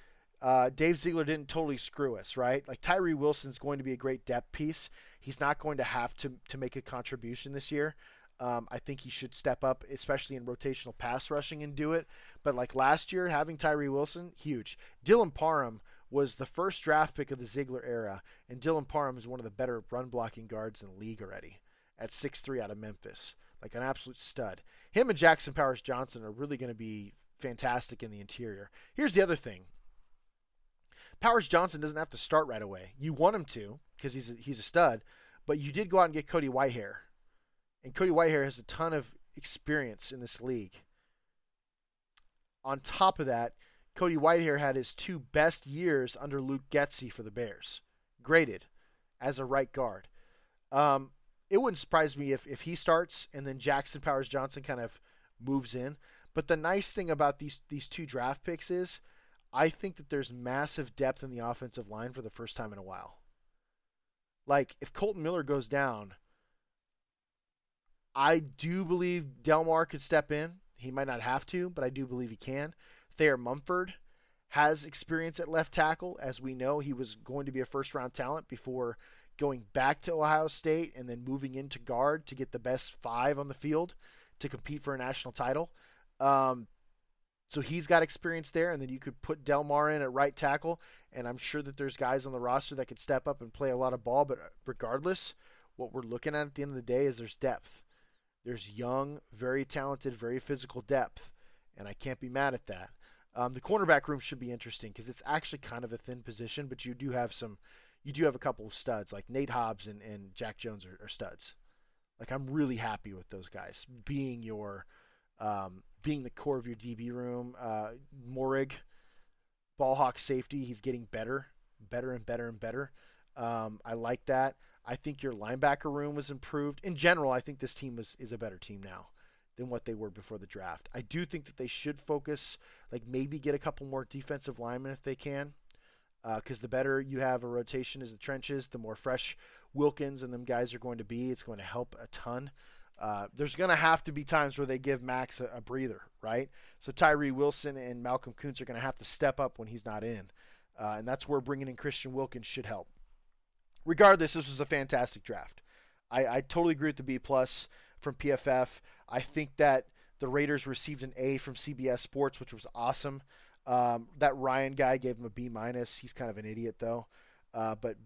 Dave Ziegler didn't totally screw us, right? Like, Tyree Wilson's going to be a great depth piece. He's not going to have to make a contribution this year. I think he should step up, especially in rotational pass rushing, and do it. But like last year, having Tyree Wilson, huge. Dylan Parham was the first draft pick of the Ziegler era, and Dylan Parham is one of the better run blocking guards in the league already at 6'3" out of Memphis. Like, an absolute stud. Him and Jackson Powers Johnson are really going to be fantastic in the interior. Here's the other thing. Powers Johnson doesn't have to start right away. You want him to, because he's a stud, but you did go out and get Cody Whitehair. And Cody Whitehair has a ton of experience in this league. On top of that, Cody Whitehair had his two best years under Luke Getsy for the Bears, graded as a right guard. It wouldn't surprise me if he starts and then Jackson Powers Johnson kind of moves in. But the nice thing about these two draft picks is I think that there's massive depth in the offensive line for the first time in a while. Like, if Colton Miller goes down, I do believe Delmar could step in. He might not have to, but I do believe he can. Thayer Mumford has experience at left tackle. As we know, he was going to be a first-round talent before going back to Ohio State and then moving into guard to get the best 5 on the field to compete for a national title. So he's got experience there, and then you could put Delmar in at right tackle, and I'm sure that there's guys on the roster that could step up and play a lot of ball, but regardless, what we're looking at the end of the day is there's depth. There's young, very talented, very physical depth, and I can't be mad at that. The cornerback room should be interesting because it's actually kind of a thin position, but you do have a couple of studs, like Nate Hobbs and Jack Jones are studs. Like, I'm really happy with those guys being the core of your DB room. Morig, ball hawk safety, he's getting better and better. I like that. I think your linebacker room was improved. In general, I think this team is a better team now than what they were before the draft. I do think that they should focus, like, maybe get a couple more defensive linemen if they can, because the better you have a rotation as the trenches, the more fresh Wilkins and them guys are going to be. It's going to help a ton. There's going to have to be times where they give Max a breather, right? So Tyree Wilson and Malcolm Kuntz are going to have to step up when he's not in, and that's where bringing in Christian Wilkins should help. Regardless, this was a fantastic draft. I totally agree with the B+ from PFF. I think that the Raiders received an A from CBS Sports, which was awesome. That Ryan guy gave him a B-. He's kind of an idiot, though. But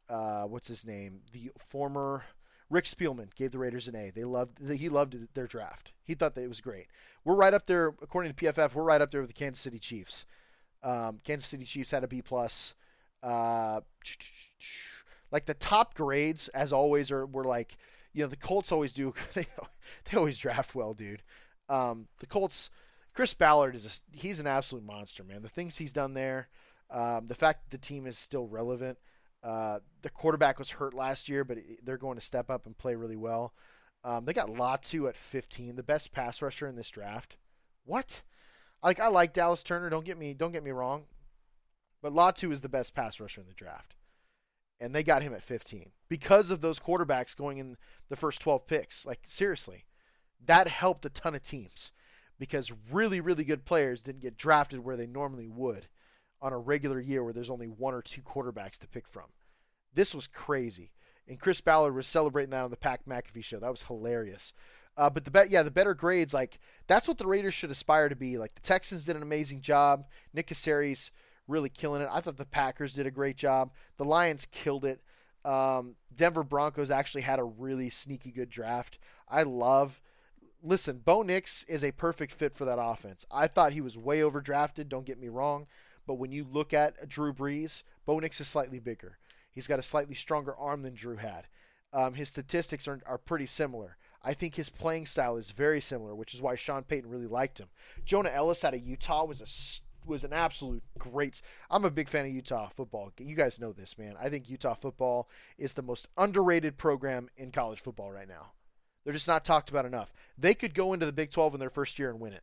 what's his name? The former Rick Spielman gave the Raiders an A. He loved their draft. He thought that it was great. We're right up there, according to PFF. We're right up there with the Kansas City Chiefs. Kansas City Chiefs had a B+. Like, the top grades, as always, were like, the Colts always do. They always draft well, dude. The Colts, Chris Ballard he's an absolute monster, man. The things he's done there, the fact that the team is still relevant. The quarterback was hurt last year, but they're going to step up and play really well. They got Latu at 15, the best pass rusher in this draft. What? I like Dallas Turner. Don't get me wrong, but Latu is the best pass rusher in the draft, and they got him at 15 because of those quarterbacks going in the first 12 picks. Like seriously, that helped a ton of teams because really really good players didn't get drafted where they normally would on a regular year where there's only one or two quarterbacks to pick from. This was crazy. And Chris Ballard was celebrating that on the Pat McAfee show. That was hilarious. But the better grades, like that's what the Raiders should aspire to be. Like the Texans did an amazing job. Nick Casseri's really killing it. I thought the Packers did a great job. The Lions killed it. Denver Broncos actually had a really sneaky good draft. Listen, Bo Nix is a perfect fit for that offense. I thought he was way overdrafted. Don't get me wrong. But when you look at Drew Brees, Bo Nix is slightly bigger. He's got a slightly stronger arm than Drew had. His statistics are pretty similar. I think his playing style is very similar, which is why Sean Payton really liked him. Jonah Ellis out of Utah was an absolute great. I'm a big fan of Utah football. You guys know this, man. I think Utah football is the most underrated program in college football right now. They're just not talked about enough. They could go into the Big 12 in their first year and win it.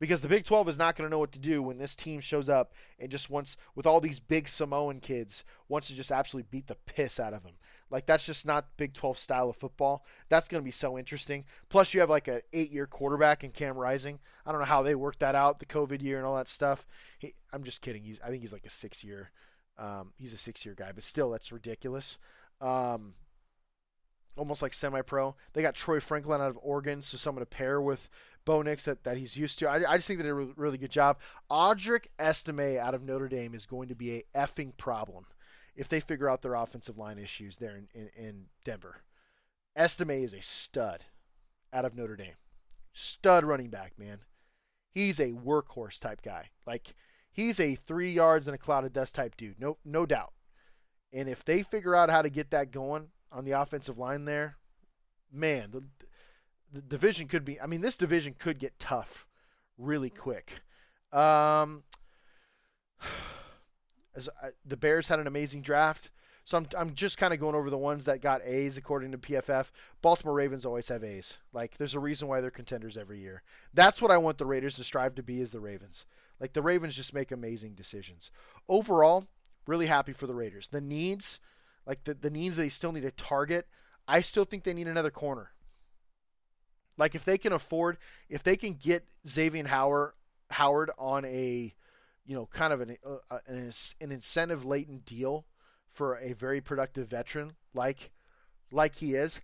Because the Big 12 is not going to know what to do when this team shows up and just wants, with all these big Samoan kids, wants to just absolutely beat the piss out of them. Like, that's just not Big 12 style of football. That's going to be so interesting. Plus, you have like an 8-year quarterback in Cam Rising. I don't know how they worked that out, the COVID year and all that stuff. I'm just kidding. I think he's like a 6-year. He's a 6-year guy, but still, that's ridiculous. Almost like semi-pro. They got Troy Franklin out of Oregon, so someone to pair with Bo Nix that he's used to. I just think they did a really good job. Audric Estime out of Notre Dame is going to be a effing problem if they figure out their offensive line issues there in Denver. Estime is a stud out of Notre Dame. Stud running back, man. He's a workhorse type guy. Like, he's a 3 yards in a cloud of dust type dude. No doubt. And if they figure out how to get that going on the offensive line there, man, the division could be, this division could get tough really quick. The Bears had an amazing draft. So I'm just kind of going over the ones that got A's according to PFF. Baltimore Ravens always have A's. Like, there's a reason why they're contenders every year. That's what I want the Raiders to strive to be, is the Ravens. Like, the Ravens just make amazing decisions. Overall, really happy for the Raiders. The needs, like the needs they still need to target, I still think they need another corner. Like, if they can get Xavier Howard on a, kind of an incentive laden deal for a very productive veteran like he is,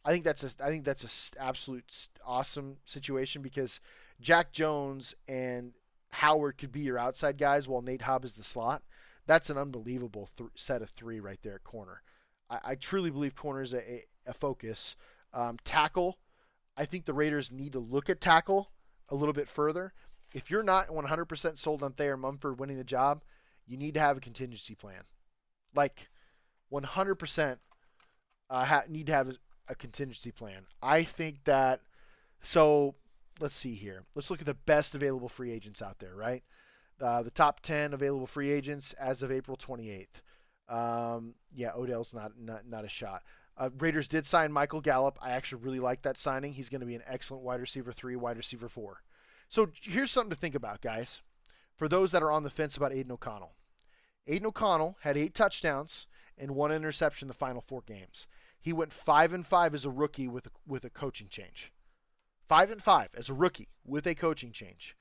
I think that's a absolute awesome situation, because Jack Jones and Howard could be your outside guys while Nate Hobb is the slot. That's an unbelievable set of three right there at corner. I truly believe corner is a focus. Tackle, I think the Raiders need to look at tackle a little bit further. If you're not 100% sold on Thayer Mumford winning the job, you need to have a contingency plan. Like, 100% need to have a contingency plan. I think that, so let's see here. Let's look at the best available free agents out there, right? The top 10 available free agents as of April 28th. Odell's not a shot. Raiders did sign Michael Gallup. I actually really like that signing. He's going to be an excellent wide receiver 3, wide receiver 4. So here's something to think about, guys, for those that are on the fence about Aiden O'Connell. Aiden O'Connell had 8 touchdowns and 1 interception the final 4 games. He went 5-5 as a rookie with a coaching change. 5-5 as a rookie with a coaching change.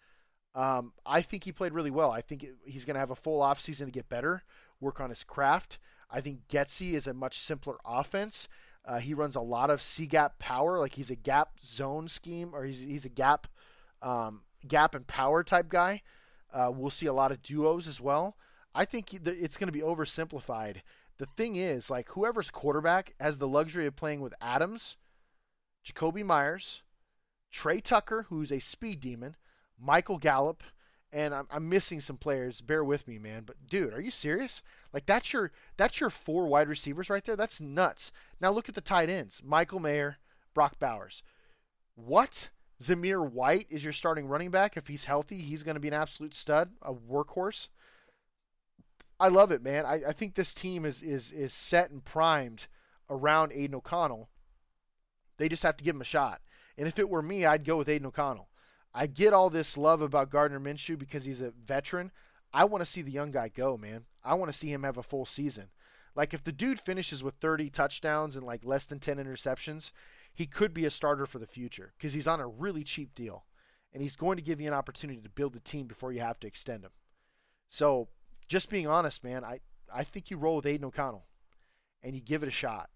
I think he played really well. I think he's going to have a full offseason to get better, work on his craft. I think Getsy is a much simpler offense. He runs a lot of C-gap power. Like, he's a gap zone scheme, or he's a gap and power type guy. We'll see a lot of duos as well. I think it's going to be oversimplified. The thing is, like, whoever's quarterback has the luxury of playing with Adams, Jacoby Myers, Trey Tucker, who's a speed demon, Michael Gallup, and I'm missing some players. Bear with me, man. But, dude, are you serious? Like, that's your 4 wide receivers right there? That's nuts. Now look at the tight ends. Michael Mayer, Brock Bowers. What? Zamir White is your starting running back. If he's healthy, he's going to be an absolute stud, a workhorse. I love it, man. I think this team is set and primed around Aiden O'Connell. They just have to give him a shot. And if it were me, I'd go with Aiden O'Connell. I get all this love about Gardner Minshew because he's a veteran. I want to see the young guy go, man. I want to see him have a full season. Like, if the dude finishes with 30 touchdowns and like less than 10 interceptions, he could be a starter for the future because he's on a really cheap deal. And he's going to give you an opportunity to build the team before you have to extend him. So, just being honest, man, I think you roll with Aiden O'Connell and you give it a shot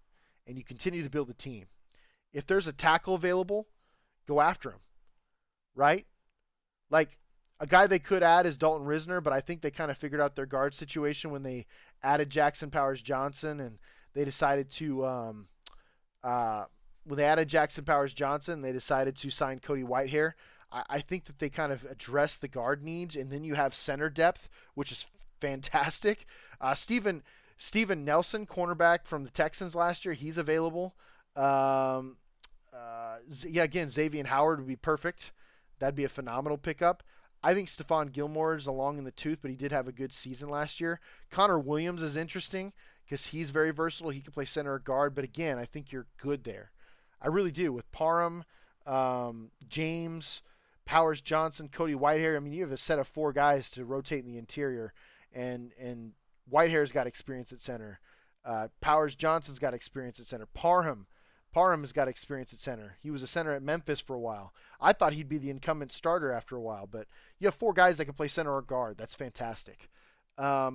and you continue to build the team. If there's a tackle available, go after him, right? Like, a guy they could add is Dalton Risner, but I think they kind of figured out their guard situation when they added Jackson Powers Johnson, and they decided to when they added Jackson Powers Johnson, they decided to sign Cody Whitehair. I think that they kind of address the guard needs, and then you have center depth, which is fantastic. Steven Nelson, cornerback from the Texans last year, he's available. Again, Xavier Howard would be perfect. That'd be a phenomenal pickup. I think Stephon Gilmore is along in the tooth, but he did have a good season last year. Connor Williams is interesting because he's very versatile. He can play center or guard, but again, I think you're good there. I really do. With Parham, James, Powers Johnson, Cody Whitehair, I mean, you have a set of 4 guys to rotate in the interior, and Whitehair's got experience at center. Powers Johnson's got experience at center. Parham has got experience at center. He was a center at Memphis for a while. I thought he'd be the incumbent starter after a while, but you have 4 guys that can play center or guard. That's fantastic. I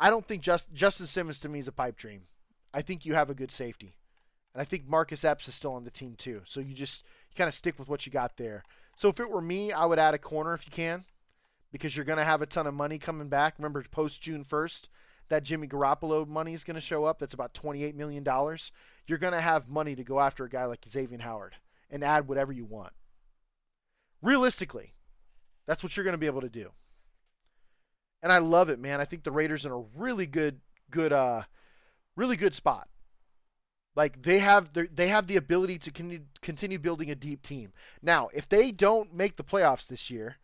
don't think Justin Simmons to me is a pipe dream. I think you have a good safety. And I think Marcus Epps is still on the team too. So you kind of stick with what you got there. So if it were me, I would add a corner if you can, because you're going to have a ton of money coming back. Remember, post June 1st, that Jimmy Garoppolo money is going to show up. That's about $28 million. You're going to have money to go after a guy like Xavier Howard and add whatever you want. Realistically, that's what you're going to be able to do. And I love it, man. I think the Raiders are in a really good spot. Like, they have the ability to continue building a deep team. Now, if they don't make the playoffs this year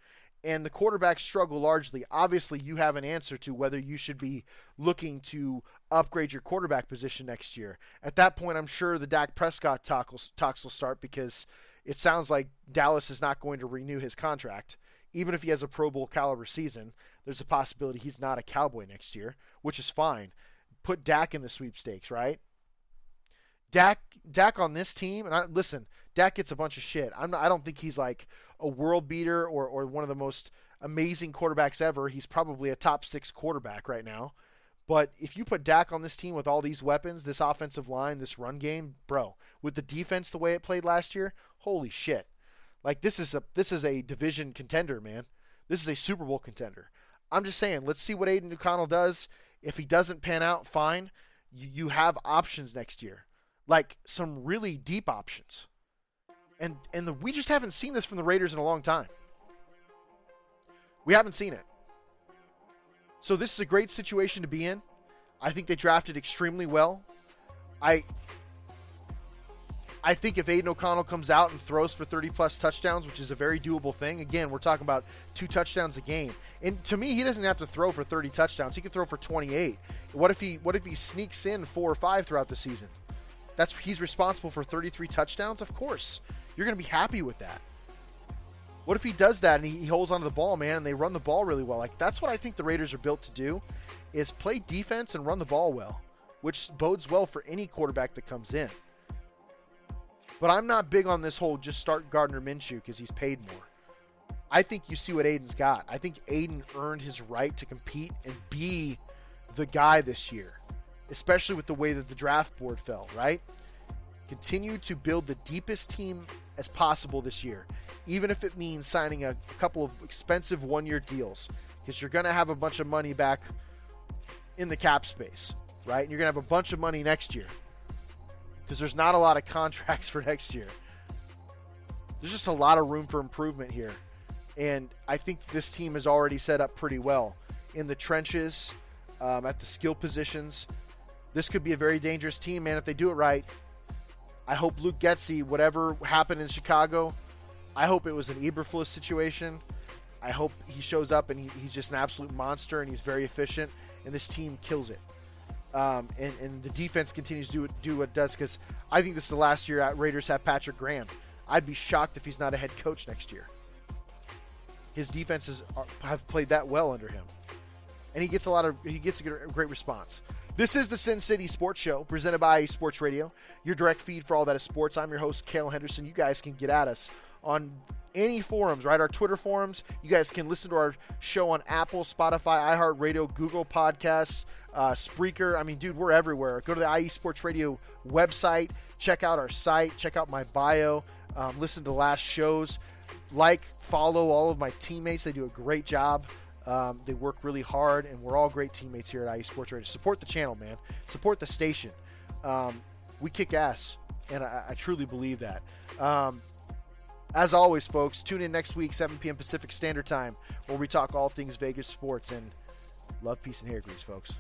and the quarterbacks struggle largely, obviously you have an answer to whether you should be looking to upgrade your quarterback position next year. At that point, I'm sure the Dak Prescott talks will start, because it sounds like Dallas is not going to renew his contract. Even if he has a Pro Bowl caliber season, there's a possibility he's not a Cowboy next year, which is fine. Put Dak in the sweepstakes, right? Dak on this team, and listen, Dak gets a bunch of shit. I don't think he's like a world beater or one of the most amazing quarterbacks ever. He's probably a top 6 quarterback right now. But if you put Dak on this team with all these weapons, this offensive line, this run game, bro, with the defense the way it played last year, holy shit. Like, this is a division contender, man. This is a Super Bowl contender. I'm just saying, let's see what Aiden O'Connell does. If he doesn't pan out, fine. You have options next year. Like, some really deep options. And we just haven't seen this from the Raiders in a long time. We haven't seen it. So this is a great situation to be in. I think they drafted extremely well. I think if Aiden O'Connell comes out and throws for 30-plus touchdowns, which is a very doable thing, again, we're talking about 2 touchdowns a game. And to me, he doesn't have to throw for 30 touchdowns. He can throw for 28. What if he sneaks in 4 or 5 throughout the season? He's responsible for 33 touchdowns? Of course. You're going to be happy with that. What if he does that and he holds onto the ball, man, and they run the ball really well? Like, that's what I think the Raiders are built to do, is play defense and run the ball well, which bodes well for any quarterback that comes in. But I'm not big on this whole just start Gardner Minshew because he's paid more. I think you see what Aiden's got. I think Aiden earned his right to compete and be the guy this year, especially with the way that the draft board fell, right? Continue to build the deepest team as possible this year, even if it means signing a couple of expensive one-year deals, because you're going to have a bunch of money back in the cap space, right? And you're going to have a bunch of money next year, because there's not a lot of contracts for next year. There's just a lot of room for improvement here. And I think this team is already set up pretty well in the trenches, at the skill positions. This could be a very dangerous team, man, if they do it right. I hope Luke Getsy, whatever happened in Chicago, I hope it was an Eberflus situation. I hope he shows up and he's just an absolute monster and he's very efficient and this team kills it. And the defense continues to do what it does, because I think this is the last year Raiders have Patrick Graham. I'd be shocked if he's not a head coach next year. His defenses have played that well under him, and he gets a great response. This is the Sin City Sports Show, presented by Sports Radio, your direct feed for all that is sports. I'm your host, Cale Henderson. You guys can get at us on any forums, right? Our Twitter forums. You guys can listen to our show on Apple, Spotify, iHeartRadio, Google Podcasts, Spreaker. I mean, dude, we're everywhere. Go to the IE Sports Radio website. Check out our site. Check out my bio. Listen to the last shows. Follow all of my teammates. They do a great job. They work really hard, and we're all great teammates here at IE Sports Radio. Support the channel, man. Support the station. We kick ass, and I truly believe that. As always, folks, tune in next week, 7 p.m. Pacific Standard Time, where we talk all things Vegas sports. And love, peace, and hair grease, folks.